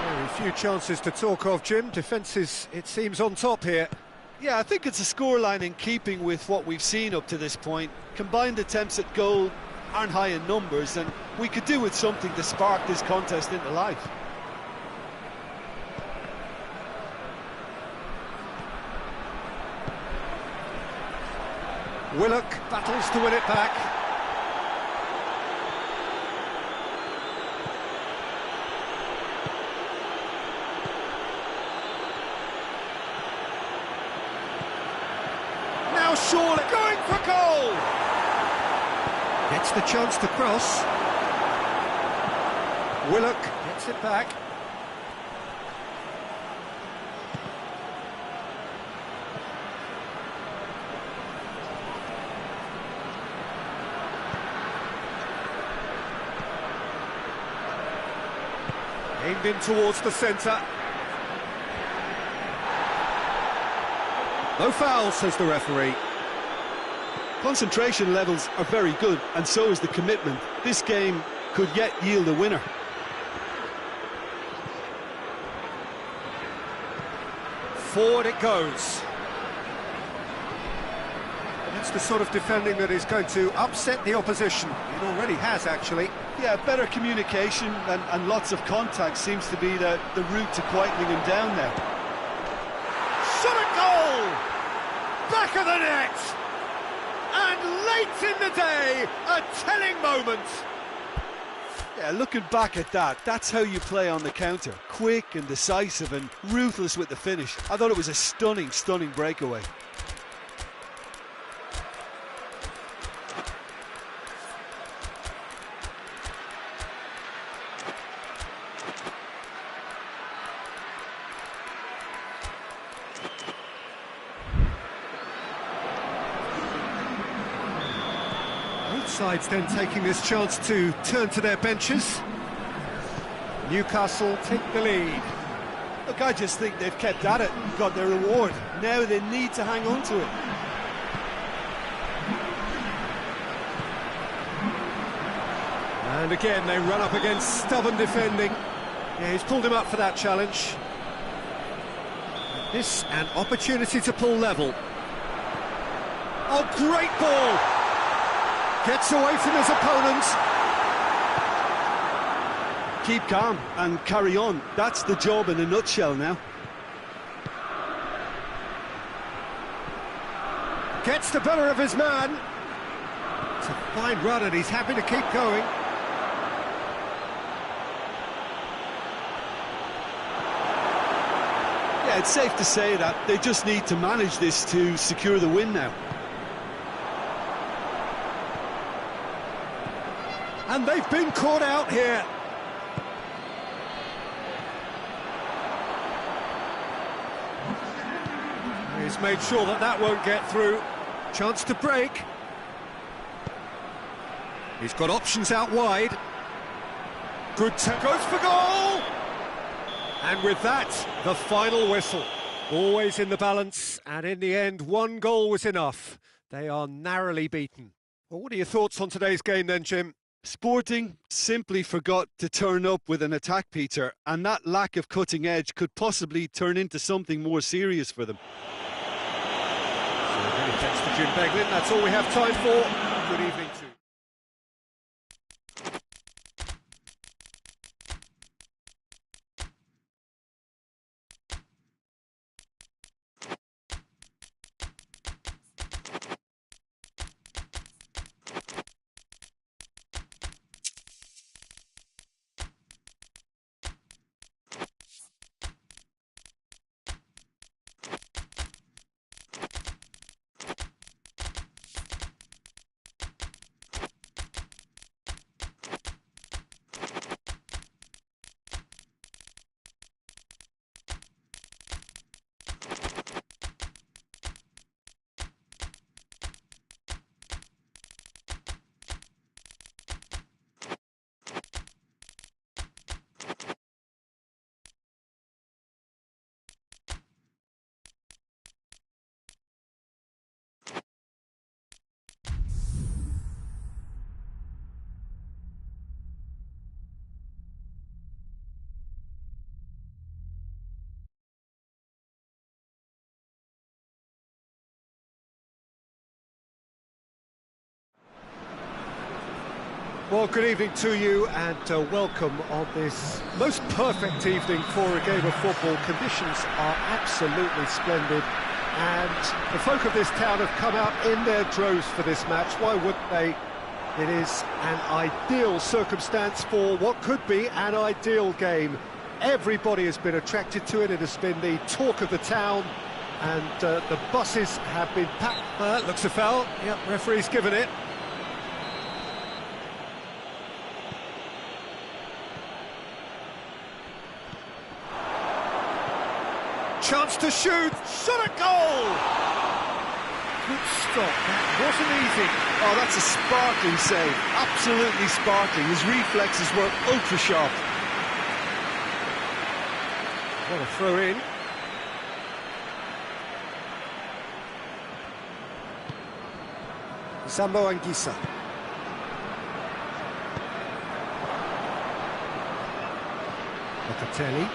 Very few chances to talk of, Jim. Defence is, it seems, on top here. Yeah, I think it's a scoreline in keeping with what we've seen up to this point. Combined attempts at goal aren't high in numbers, and we could do with something to spark this contest into life. Willock battles to win it back. Surely going for goal! Gets the chance to cross. Willock gets it back. Aimed in towards the centre. No foul, says the referee. Concentration levels are very good, and so is the commitment. This game could yet yield a winner. Forward it goes. That's the sort of defending that is going to upset the opposition. It already has, actually. Yeah, better communication and lots of contact seems to be the route to quietening him down there. Shot a goal! Back of the net! And late in the day, a telling moment. Yeah, looking back at that, that's how you play on the counter. Quick and decisive and ruthless with the finish. I thought it was a stunning, stunning breakaway. sides then taking this chance to turn to their benches. Newcastle take the lead. Look, I just think they've kept at it, got their reward. Now they need to hang on to it. And again, they run up against stubborn defending. Yeah, he's pulled him up for that challenge. This an opportunity to pull level. Oh, great ball! Gets away from his opponents. Keep calm and carry on. That's the job in a nutshell now. Gets the better of his man. It's a fine run and he's happy to keep going. Yeah, it's safe to say that they just need to manage this to secure the win now. And they've been caught out here. He's made sure that that won't get through. Chance to break. He's got options out wide. Good goes for goal! And with that, the final whistle. Always in the balance, and in the end, one goal was enough. They are narrowly beaten. Well, what are your thoughts on today's game then, Jim? Sporting simply forgot to turn up with an attack, Peter, and that lack of cutting edge could possibly turn into something more serious for them. So many thanks to Jim Beglin. That's all we have time for. Good evening to you. Well, good evening to you and welcome on this most perfect evening for a game of football. Conditions are absolutely splendid and the folk of this town have come out in their droves for this match. Why wouldn't they? It is an ideal circumstance for what could be an ideal game. Everybody has been attracted to it. It has been the talk of the town and the buses have been packed. Looks a foul. Yep, referee's given it. Chance to shoot, shot at goal! Good stop, that wasn't easy. Oh, that's a sparkling save, absolutely sparkling. His reflexes were ultra sharp. What a throw in. Zambo Anguissa. Locatelli.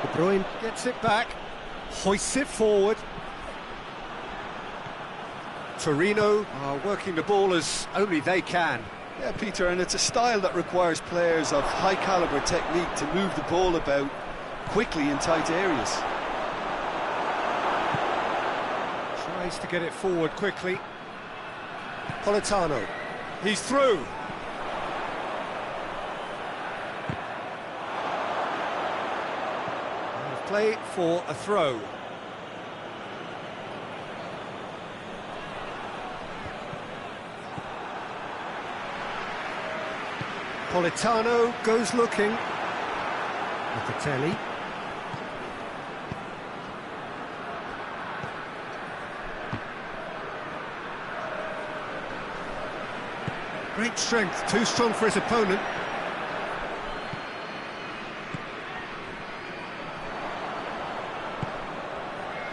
De Bruyne gets it back, hoists it forward. Torino are working the ball as only they can. Yeah, Peter, and it's a style that requires players of high-caliber technique to move the ball about quickly in tight areas. Tries to get it forward quickly. Politano, he's through. Play for a throw. Politano goes looking. Locatelli. Great strength, too strong for his opponent.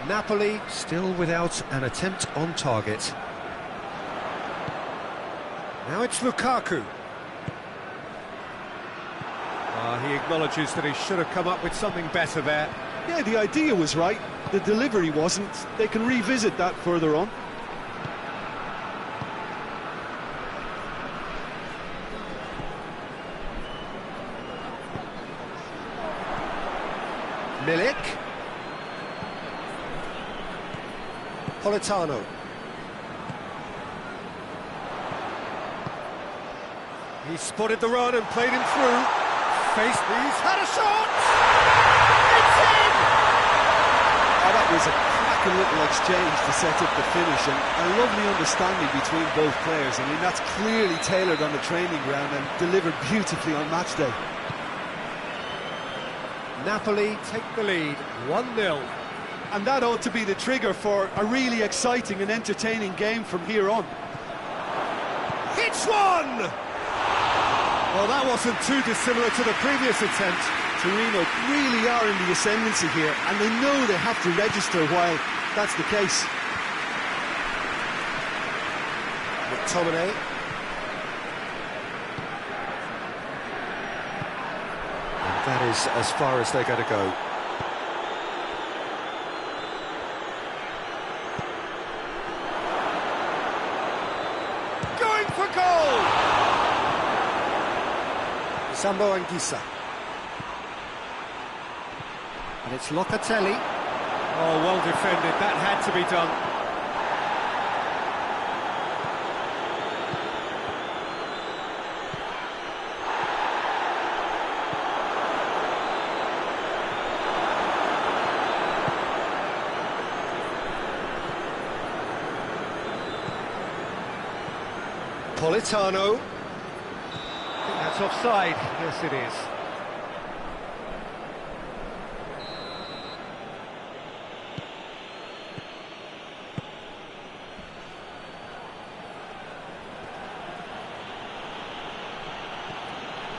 Napoli still without an attempt on target. Now it's Lukaku. He acknowledges that he should have come up with something better there. Yeah, the idea was right, the delivery wasn't. They can revisit that further on. Milik. Politano. He spotted the run and played him through. He's had a shot! It's in! Oh, that was a cracking little exchange to set up the finish, and a lovely understanding between both players. I mean, that's clearly tailored on the training ground and delivered beautifully on match day. Napoli take the lead, 1-0. And that ought to be the trigger for a really exciting and entertaining game from here on. Hits one! Well, that wasn't too dissimilar to the previous attempt. Torino really are in the ascendancy here, and they know they have to register while that's the case. McTominay. And that is as far as they're going to go. Going for goal! Sambo Anguissa. And it's Locatelli. Oh, well defended. That had to be done. Politano. I think that's offside. Yes, it is.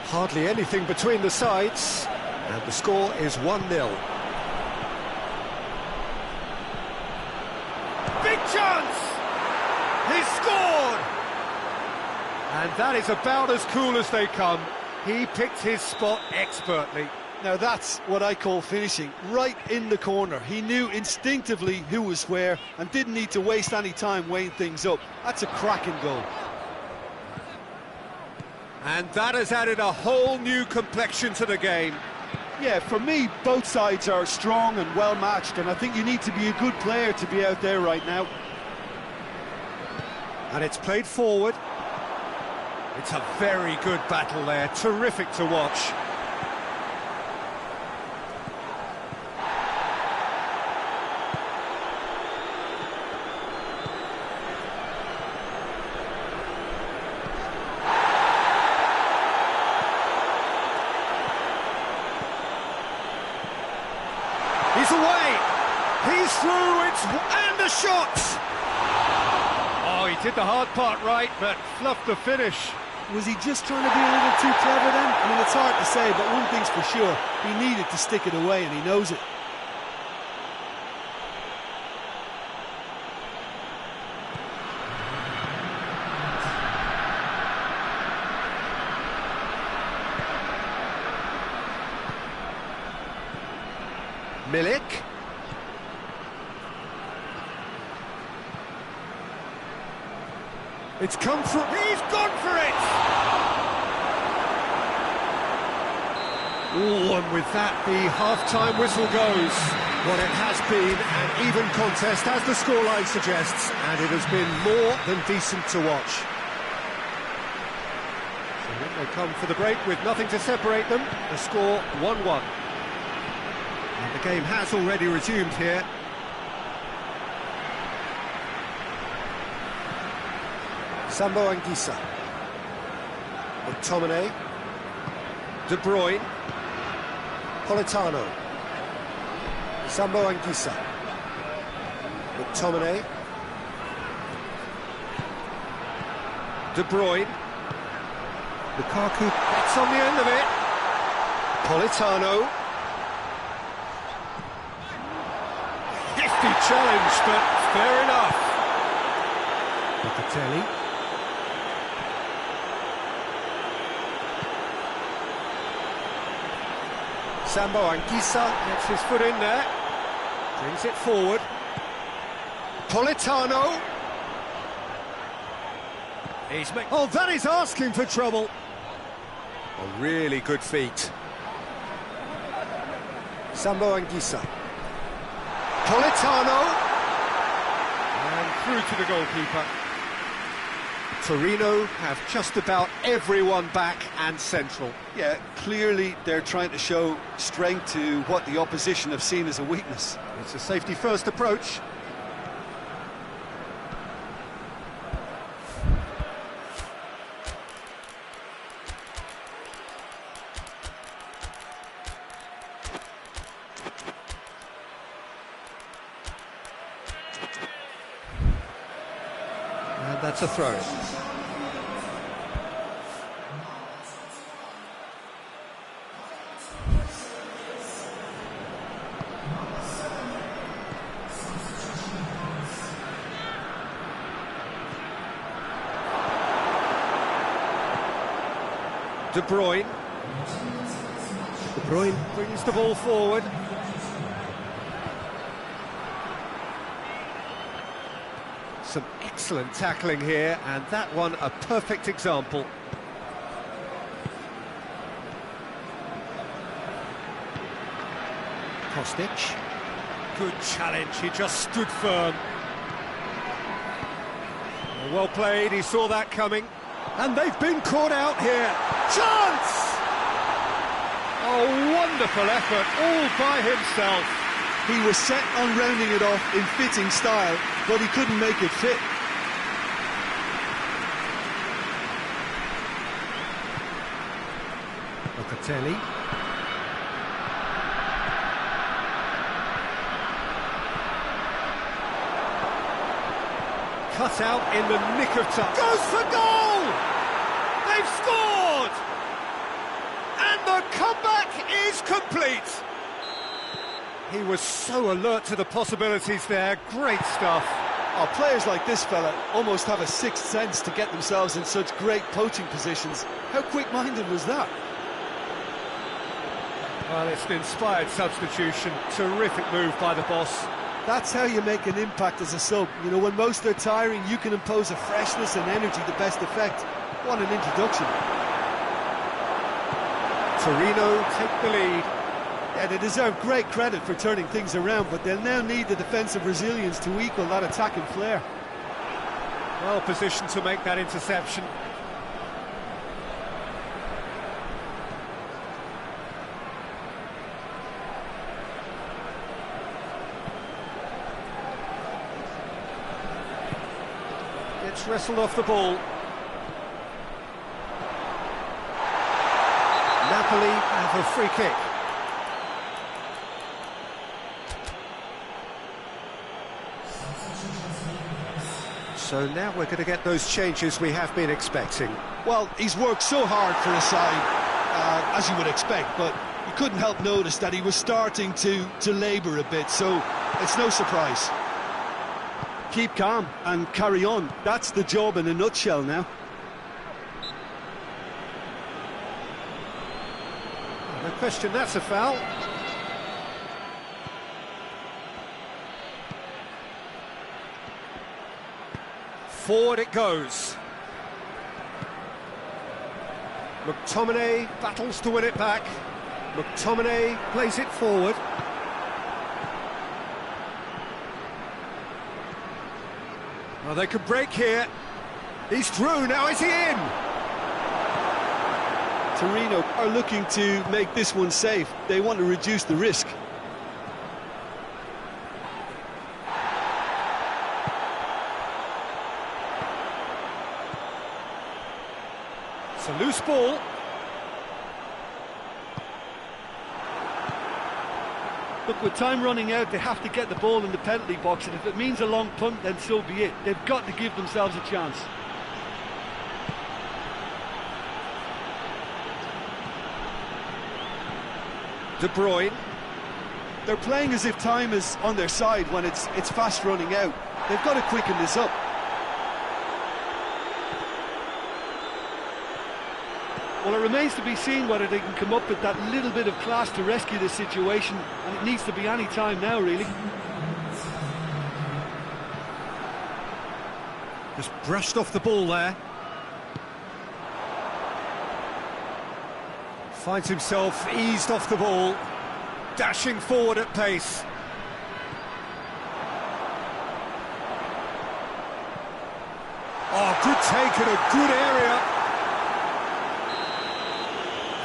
Hardly anything between the sides, and the score is 1-0. Big chance! He's scored! And that is about as cool as they come. He picked his spot expertly. Now that's what I call finishing, right in the corner. He knew instinctively who was where and didn't need to waste any time weighing things up. That's a cracking goal. And that has added a whole new complexion to the game. Yeah, for me, both sides are strong and well matched, and I think you need to be a good player to be out there right now. And it's played forward. It's a very good battle there, terrific to watch. He's away, he's through, and a shot! Oh, he did the hard part right, but fluffed the finish. Was he just trying to be a little too clever then? I mean, it's hard to say, but one thing's for sure, he needed to stick it away, and he knows it. Milik. It's come through. He's gone for it! Oh, and with that, the half-time whistle goes. Well, it has been an even contest, as the scoreline suggests, and it has been more than decent to watch. So then they come for the break with nothing to separate them. The score 1-1. And the game has already resumed here. Sambo Anguissa. McTominay. De Bruyne. Politano. Sambo Anguissa. McTominay. De Bruyne. Lukaku gets on the end of it. Politano. Hefty challenge, but fair enough. Locatelli. Sambo Anguissa gets his foot in there. Brings it forward. Politano. Oh, that is asking for trouble. Oh, really good feet. Sambo Anguissa. Politano. And through to the goalkeeper. Torino have just about everyone back and central. Yeah, clearly they're trying to show strength to what the opposition have seen as a weakness. It's a safety-first approach. And that's a throw. De Bruyne. De Bruyne brings the ball forward. Some excellent tackling here, and that one a perfect example. Kostic. Good challenge, he just stood firm. Well played, he saw that coming. And they've been caught out here. Chance! Oh, wonderful effort, all by himself. He was set on rounding it off in fitting style, but he couldn't make it fit. Locatelli. Cut out in the nick of time. Goes for goal! They've scored! And the comeback is complete. He was so alert to the possibilities there. Great stuff. Oh, players like this fella almost have a sixth sense to get themselves in such great poaching positions. How quick-minded was that? Well, it's an inspired substitution. Terrific move by the boss. That's how you make an impact as a sub. You know, when most are tiring, you can impose a freshness and energy to best effect. What an introduction. Torino take the lead. Yeah, they deserve great credit for turning things around, but they'll now need the defensive resilience to equal that attacking flair. Well positioned to make that interception. Gets wrestled off the ball. Napoli have a free kick. So now we're going to get those changes we have been expecting. Well, he's worked so hard for his side, as you would expect, but you couldn't help notice that he was starting to labour a bit, so it's no surprise. Keep calm and carry on. That's the job in a nutshell now. No question, that's a foul. Forward it goes. McTominay battles to win it back. McTominay plays it forward. Well, they could break here. He's through, now is he in? Torino are looking to make this one safe. They want to reduce the risk. It's a loose ball. Look, with time running out, they have to get the ball in the penalty box, and if it means a long punt, then so be it. They've got to give themselves a chance. De Bruyne. They're playing as if time is on their side when it's fast running out. They've got to quicken this up. Well, it remains to be seen whether they can come up with that little bit of class to rescue this situation, and it needs to be any time now, really. Just brushed off the ball there. Finds himself eased off the ball, dashing forward at pace. Oh, good take in a good area.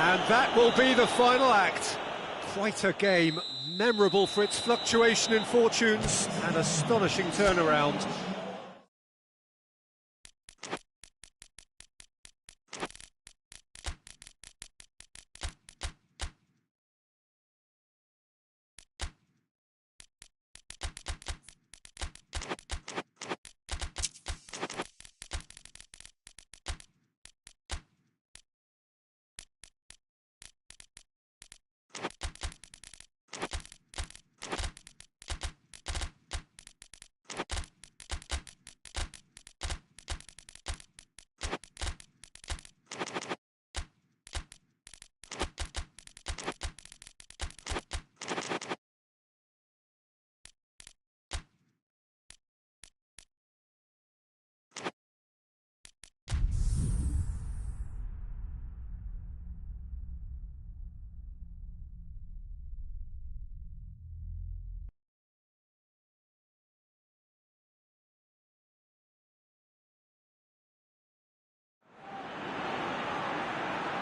And that will be the final act. Quite a game, memorable for its fluctuation in fortunes and astonishing turnaround.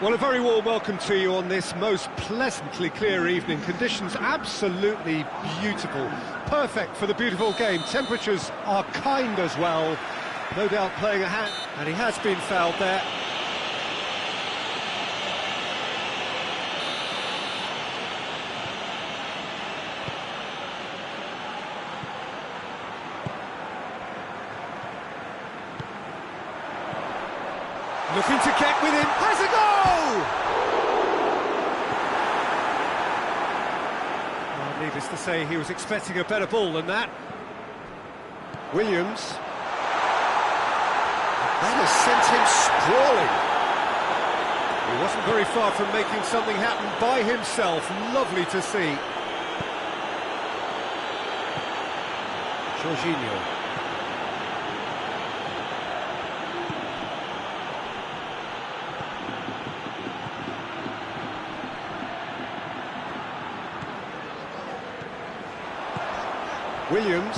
Well, a very warm welcome to you on this most pleasantly clear evening. Conditions absolutely beautiful, perfect for the beautiful game. Temperatures are kind as well, no doubt playing a hand, and he has been fouled there. Looking to get with him, has a goal! Well, needless to say, he was expecting a better ball than that. Williams. That has sent him sprawling. He wasn't very far from making something happen by himself. Lovely to see. Jorginho. Williams.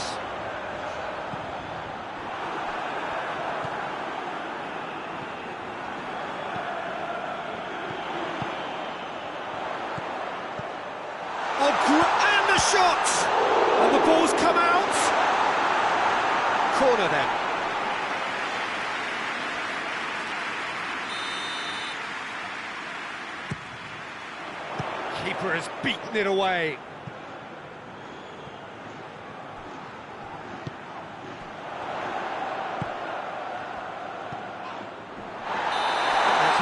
And the shot! And the ball's come out. Corner then. Keeper has beaten it away.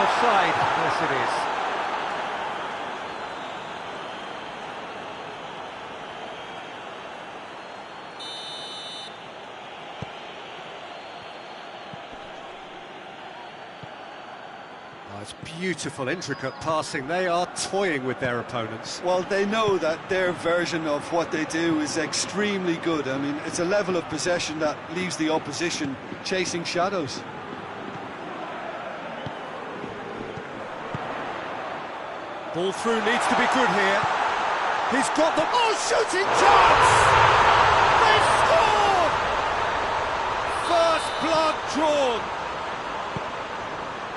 Offside, yes it is. Oh, it's beautiful, intricate passing. They are toying with their opponents. Well, they know that their version of what they do is extremely good. I mean, it's a level of possession that leaves the opposition chasing shadows. Ball through needs to be good here. He's got the... Oh, shooting chance! They've scored! First blood drawn.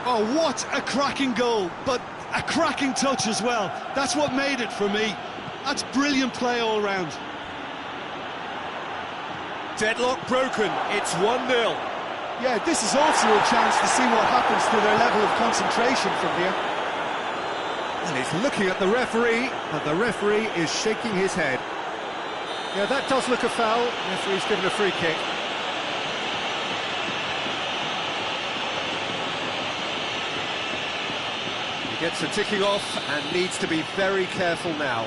Oh, what a cracking goal, but a cracking touch as well. That's what made it for me. That's brilliant play all round. Deadlock broken, it's 1-0. Yeah, this is also a chance to see what happens to their level of concentration from here. And he's looking at the referee, and the referee is shaking his head. Yeah, that does look a foul. Referee's given a free kick. He gets a ticking off and needs to be very careful now.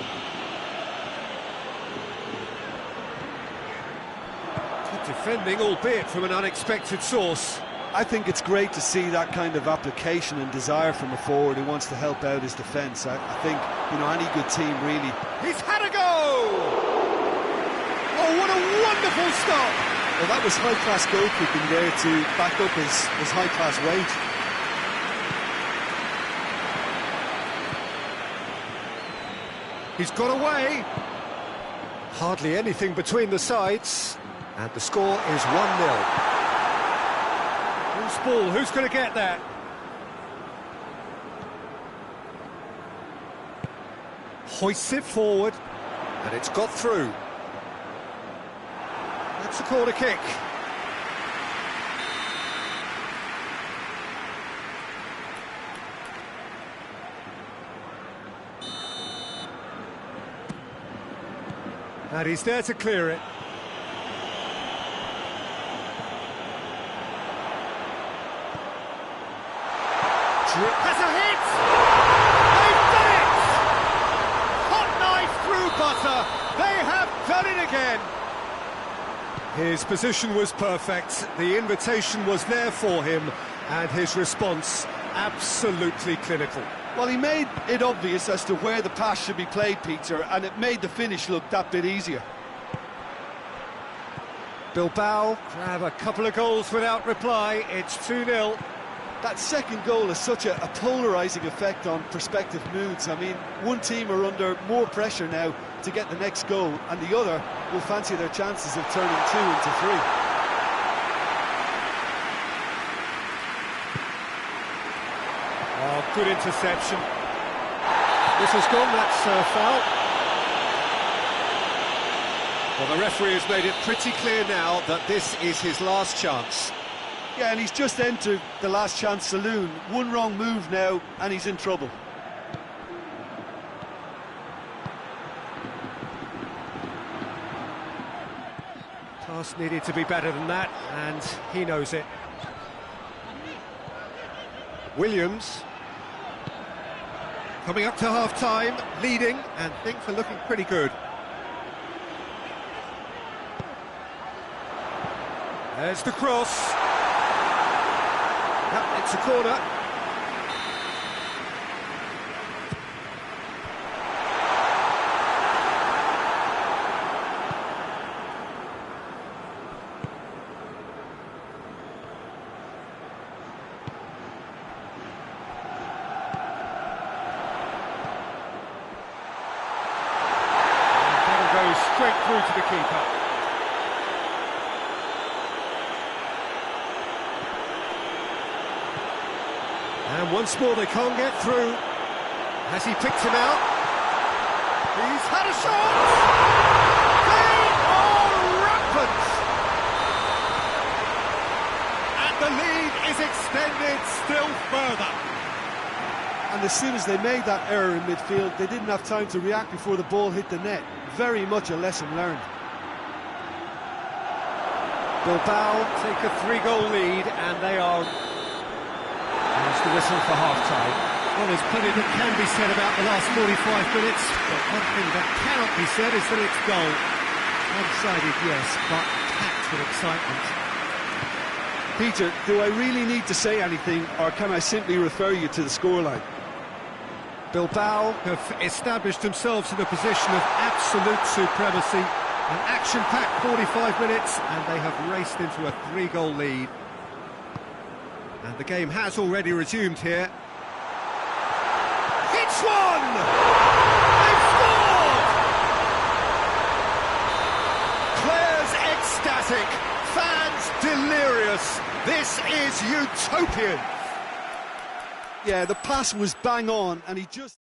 Good defending, albeit from an unexpected source. I think it's great to see that kind of application and desire from a forward who wants to help out his defence. I think, you know, any good team really... He's had a go! Oh, what a wonderful stop! Well, that was high-class goalkeeping there to back up his high-class weight. He's got away. Hardly anything between the sides. And the score is 1-0. Loose ball, who's going to get that? Hoists it forward, and it's got through. That's a corner kick. And he's there to clear it. Has a hit! They've done it! Hot knife through butter. They have done it again. His position was perfect. The invitation was there for him, and his response absolutely clinical. Well, he made it obvious as to where the pass should be played, Peter, and it made the finish look that bit easier. Bilbao grab a couple of goals without reply. It's 2-0. That second goal has such a polarising effect on prospective moods. I mean, one team are under more pressure now to get the next goal, and the other will fancy their chances of turning 2 into 3. Oh, good interception. This has gone, that's a foul. Well, the referee has made it pretty clear now that this is his last chance. Yeah, and he's just entered the last chance saloon. One wrong move now, and he's in trouble. Pass needed to be better than that, and he knows it. Williams coming up to half-time, leading, and things are looking pretty good. There's the cross. Yep, it's a corner. That'll go straight through to the keeper. And once more they can't get through. Has he picked him out? He's had a shot! They are rampant! And the lead is extended still further. And as soon as they made that error in midfield, they didn't have time to react before the ball hit the net. Very much a lesson learned. Bilbao take a 3-goal lead, and they are... There's the whistle for half-time. Well, there's plenty that can be said about the last 45 minutes, but one thing that cannot be said is that it's goal. One-sided, yes, but packed with excitement. Peter, do I really need to say anything, or can I simply refer you to the scoreline? Bilbao have established themselves in a position of absolute supremacy. An action-packed 45 minutes, and they have raced into a 3-goal lead. And the game has already resumed here. It's one! They've scored! Players ecstatic, fans delirious. This is utopian. Yeah, the pass was bang on, and he just...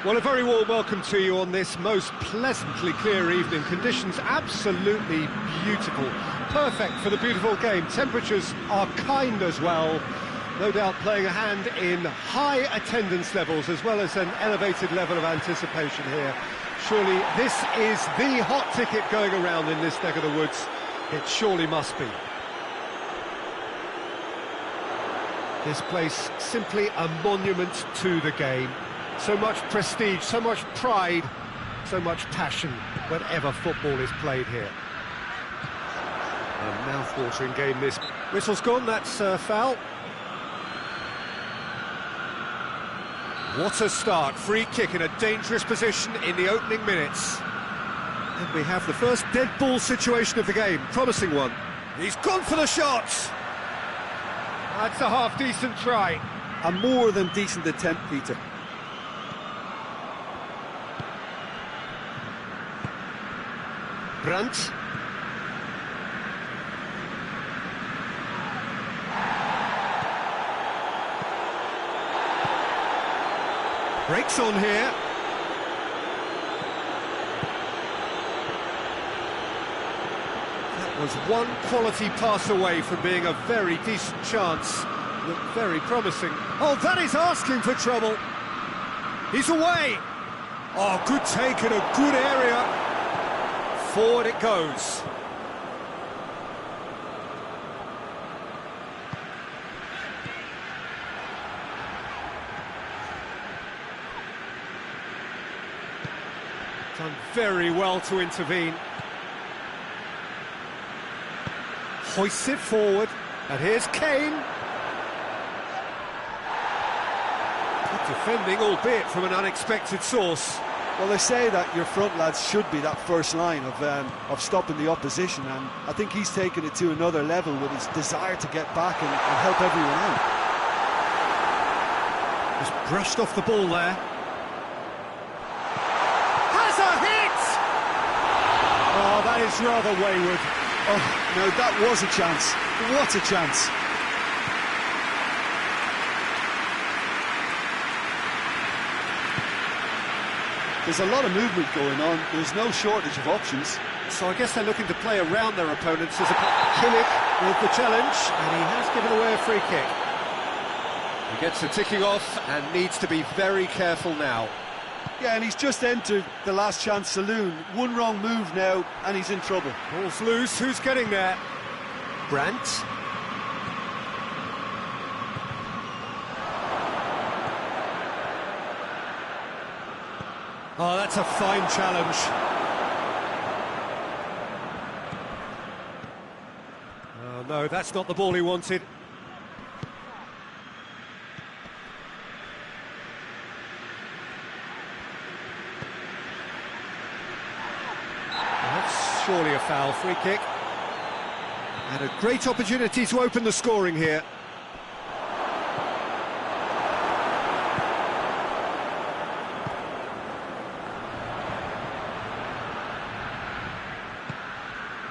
Well, a very warm welcome to you on this most pleasantly clear evening. Conditions absolutely beautiful. Perfect for the beautiful game. Temperatures are kind as well. No doubt playing a hand in high attendance levels as well as an elevated level of anticipation here. Surely this is the hot ticket going around in this neck of the woods. It surely must be. This place simply a monument to the game. So much prestige, so much pride, so much passion whenever football is played here. A mouth-watering game this. Whistle's gone, that's foul. What a start, free kick in a dangerous position in the opening minutes. And we have the first dead ball situation of the game, promising one. He's gone for the shots! That's a half-decent try. A more than decent attempt, Peter. Brandt. Breaks on here. That was one quality pass away from being a very decent chance. Looked very promising. Oh, that is asking for trouble. He's away. Oh, good take in a good area. Forward it goes. Done very well to intervene. Hoists it forward, and here's Kane. Good defending, albeit from an unexpected source. Well, they say that your front lads should be that first line of stopping the opposition, and I think he's taken it to another level with his desire to get back and help everyone out. Just brushed off the ball there. Has a hit! Oh, that is rather wayward. Oh, no, that was a chance. What a chance. There's a lot of movement going on. There's no shortage of options. So I guess they're looking to play around their opponents as a Kimmich with the challenge, and he has given away a free kick. He gets the ticking off and needs to be very careful now. Yeah, and he's just entered the last chance saloon. One wrong move now, and he's in trouble. Ball's loose. Who's getting there? Brandt. Oh, that's a fine challenge. Oh, no, that's not the ball he wanted. That's surely a foul. Free kick. And a great opportunity to open the scoring here.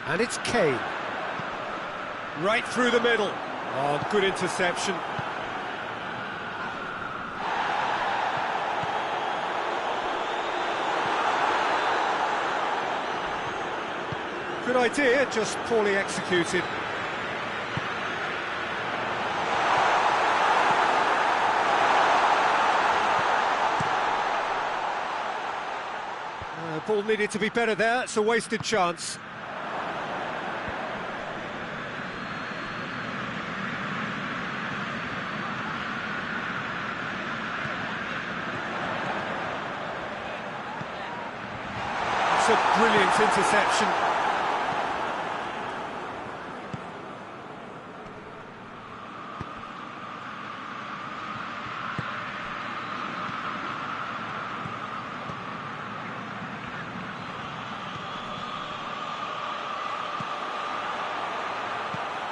And it's Kane. Right through the middle. Oh, good interception. Good idea, just poorly executed. Ball needed to be better there, it's a wasted chance. It's a brilliant interception.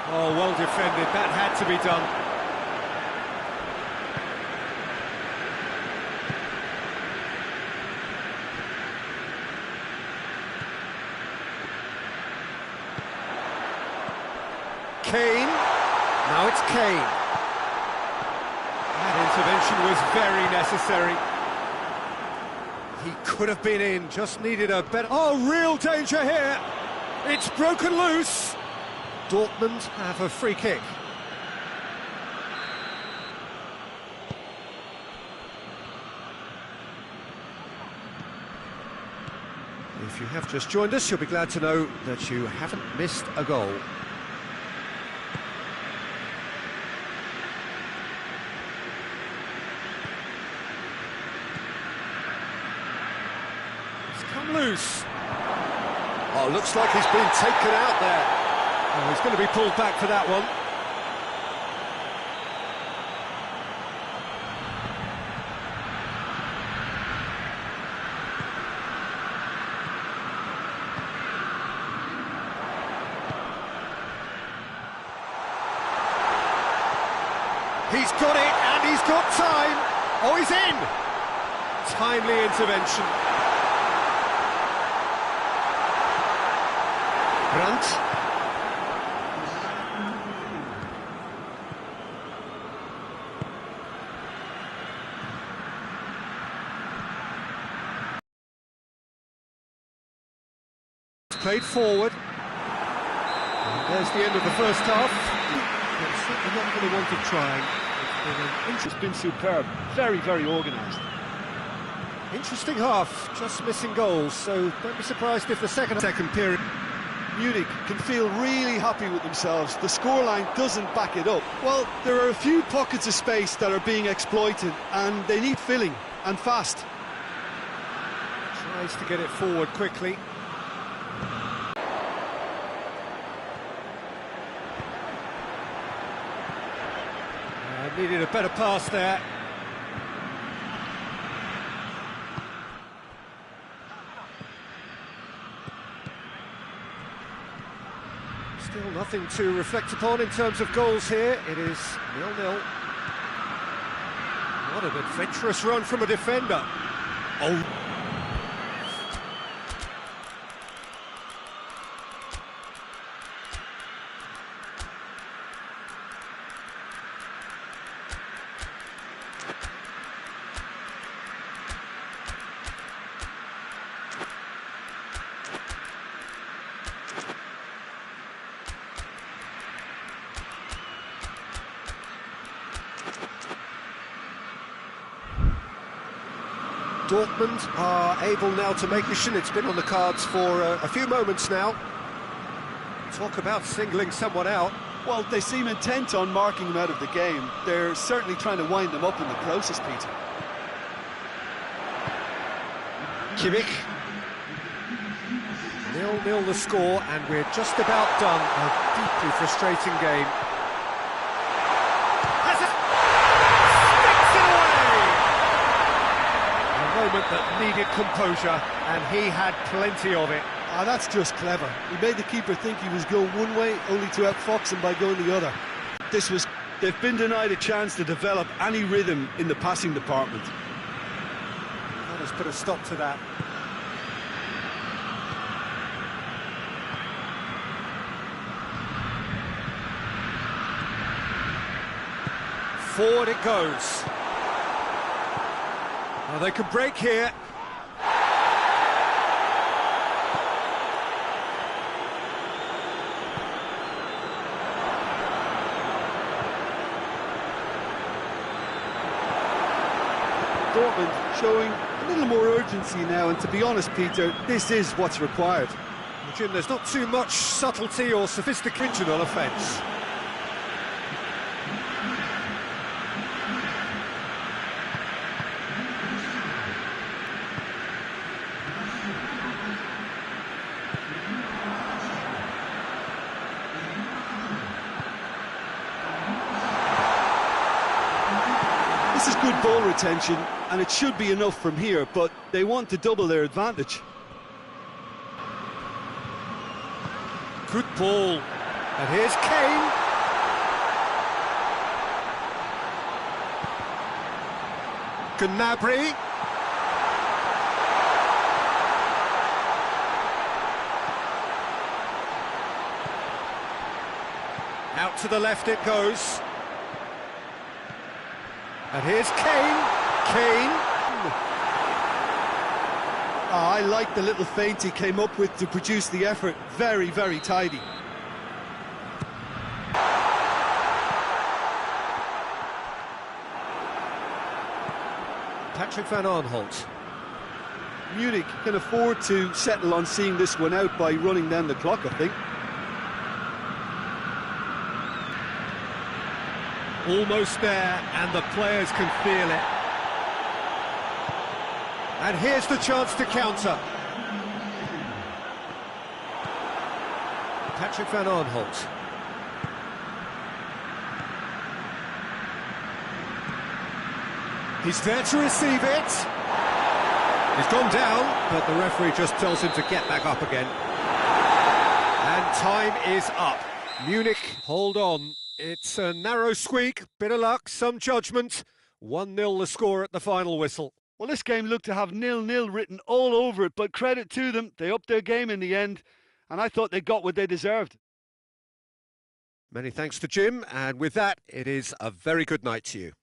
Oh, well defended, that had to be done. Kane, now it's Kane. That intervention was very necessary. He could have been in, just needed a better... Oh, real danger here! It's broken loose! Dortmund have a free kick. If you have just joined us, you'll be glad to know that you haven't missed a goal. It's come loose. Oh, looks like he's been taken out there. Oh, he's going to be pulled back for that one. He's got it, and he's got time. Oh, he's in. Timely intervention. Brandt. Played forward. And there's the end of the first half. It's certainly not for the want of trying. It's been superb, very, very organised. Interesting half, just missing goals, so don't be surprised if the second period... Munich can feel really happy with themselves. The scoreline doesn't back it up. Well, there are a few pockets of space that are being exploited, and they need filling, and fast. Tries to get it forward quickly. Needed a better pass there. Still nothing to reflect upon in terms of goals here. It is 0-0. What an adventurous run from a defender. Oh. Dortmund are able now to make mission. It's been on the cards for a few moments now. Talk about singling someone out. Well, they seem intent on marking them out of the game. They're certainly trying to wind them up in the process, Peter. Kimmich. 0-0 the score, and we're just about done. A deeply frustrating game. Moment that needed composure, and he had plenty of it. Ah, that's just clever. He made the keeper think he was going one way, only to outfox him by going the other. They've been denied a chance to develop any rhythm in the passing department. Let us put a stop to that. Forward it goes. Oh, they can break here. Dortmund showing a little more urgency now, and to be honest, Peter, this is what's required. Jim, there's not too much subtlety or sophistication on offence. This is good ball retention, and it should be enough from here, but they want to double their advantage. Good ball. And here's Kane. Gnabry. Out to the left it goes. And here's Kane. Kane. I like the little feint he came up with to produce the effort. Very, very tidy. Patrick van Aanholt. Munich can afford to settle on seeing this one out by running down the clock, I think. Almost there, and the players can feel it. And here's the chance to counter. Patrick van Aanholt. He's there to receive it. He's gone down, but the referee just tells him to get back up again. And time is up. Munich hold on. It's a narrow squeak, bit of luck, some judgment. 1-0 the score at the final whistle. Well, this game looked to have 0-0 written all over it, but credit to them, they upped their game in the end, and I thought they got what they deserved. Many thanks to Jim, and with that, it is a very good night to you.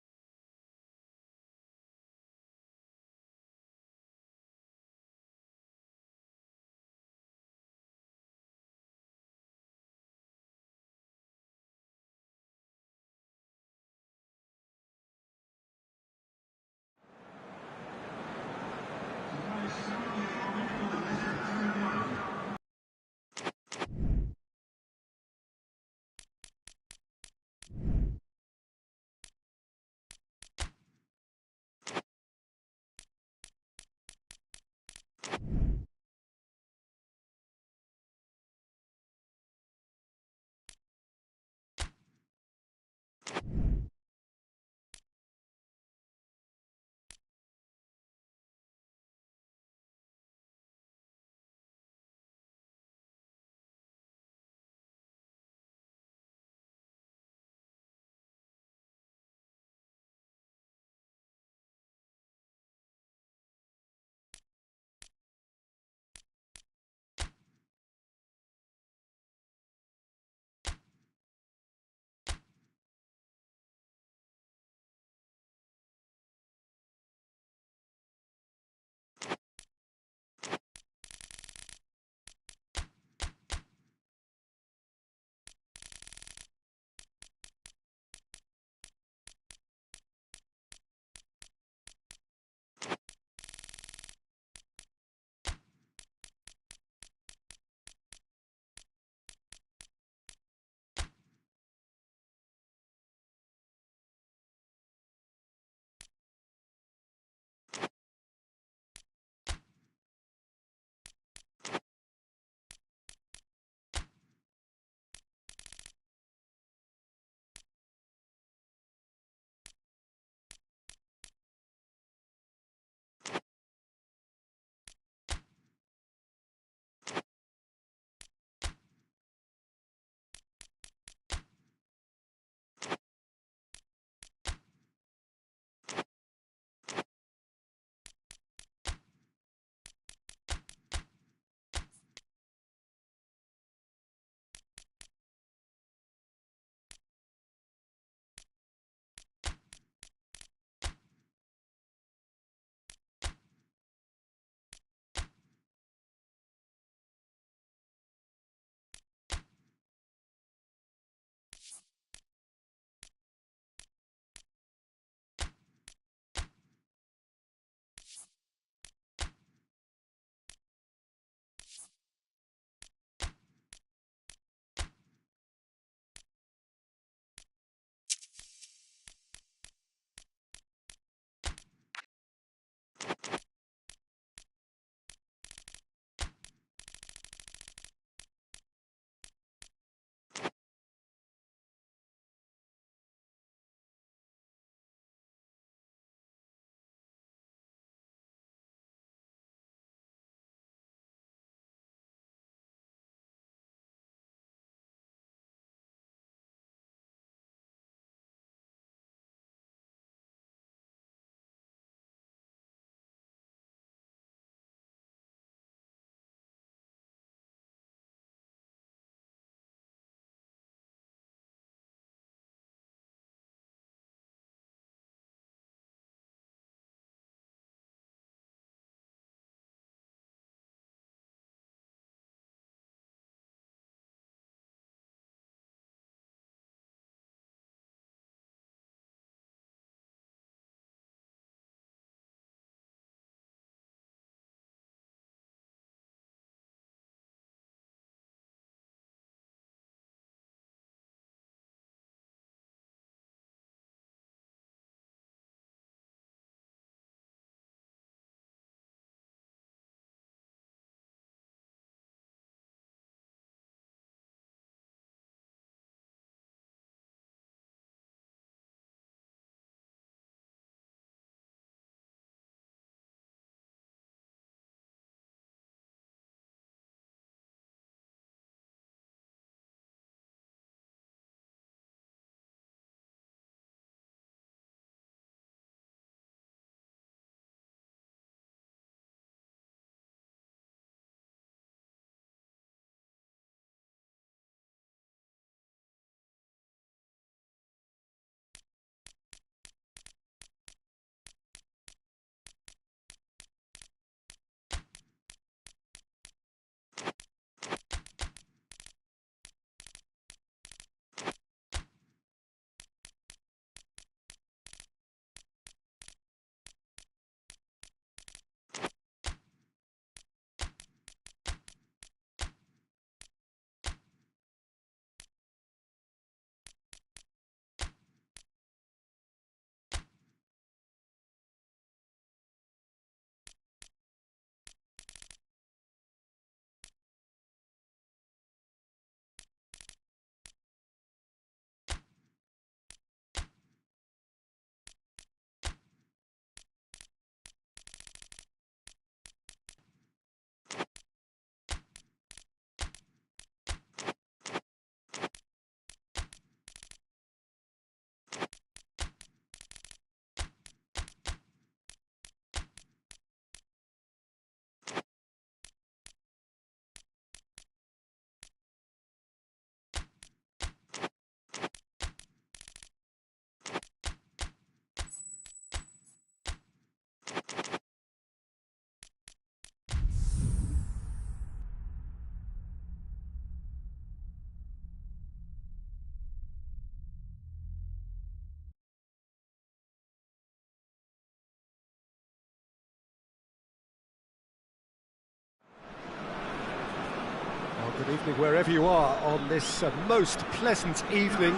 evening wherever you are on this most pleasant evening.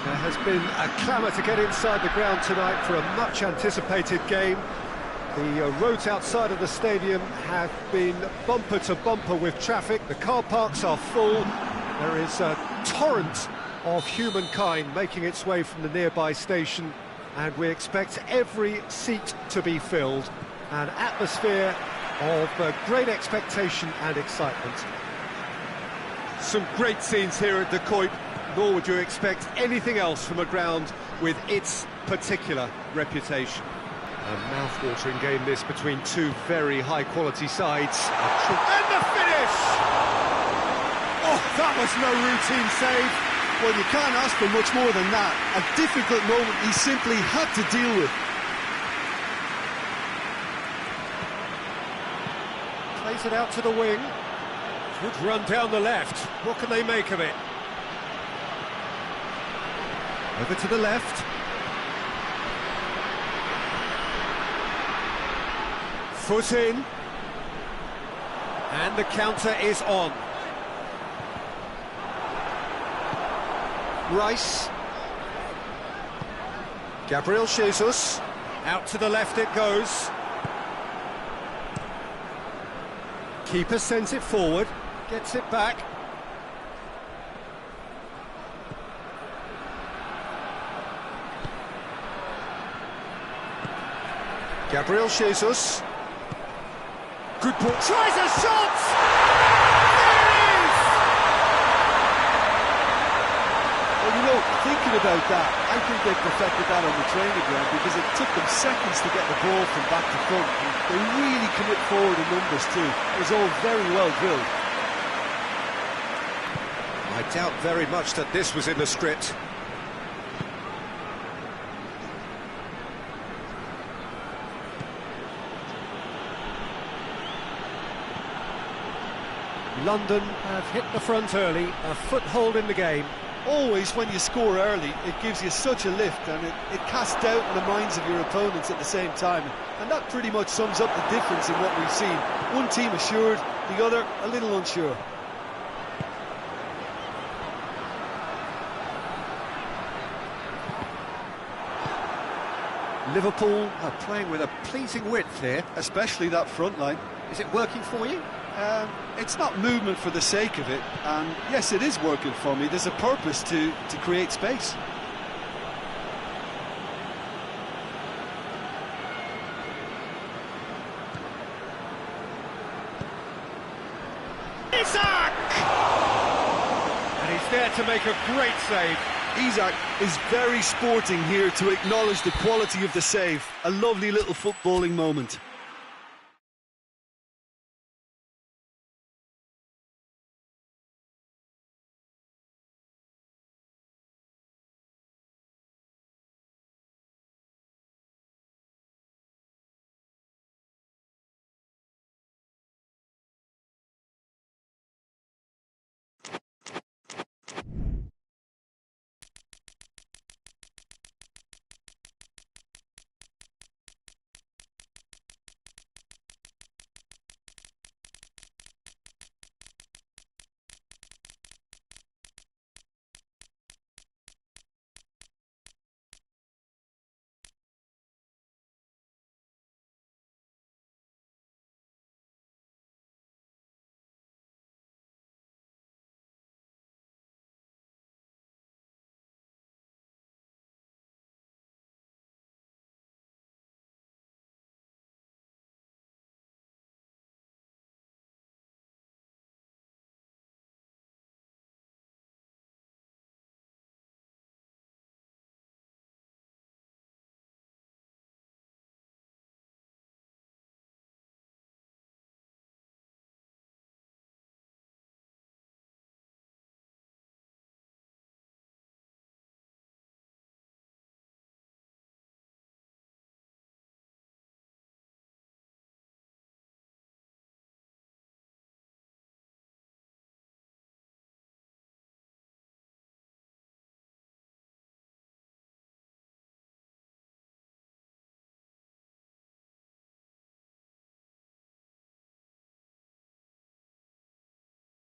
There has been a clamour to get inside the ground tonight for a much anticipated game. The roads outside of the stadium have been bumper to bumper with traffic. The car parks are full. There is a torrent of humankind making its way from the nearby station, and we expect every seat to be filled. An atmosphere of great expectation and excitement. Some great scenes here at the Kuip, nor would you expect anything else from a ground with its particular reputation. A mouth-watering game this between two very high-quality sides. And the finish! Oh, that was no routine save. Well, you can't ask for much more than that. A difficult moment he simply had to deal with. Plays it out to the wing. Good run down the left. What can they make of it? Over to the left. Foot in. And the counter is on. Rice. Gabriel Jesus. Out to the left it goes. Keeper sends it forward. Gets it back. Gabriel Jesus. Good ball. Tries a shot! There it is! Well, you know, thinking about that, I think they perfected that on the training ground because it took them seconds to get the ball from back to front. They really commit forward in numbers too. It was all very well drilled. I doubt very much that this was in the script. London have hit the front early, a foothold in the game. Always when you score early, it gives you such a lift and it casts doubt in the minds of your opponents at the same time. And that pretty much sums up the difference in what we've seen. One team assured, the other a little unsure. Liverpool are playing with a pleasing width here. Especially that front line. Is it working for you? It's not movement for the sake of it, and yes, it is working for me. There's a purpose to create space. Isak! And he's there to make a great save. Isak is very sporting here to acknowledge the quality of the save. A lovely little footballing moment.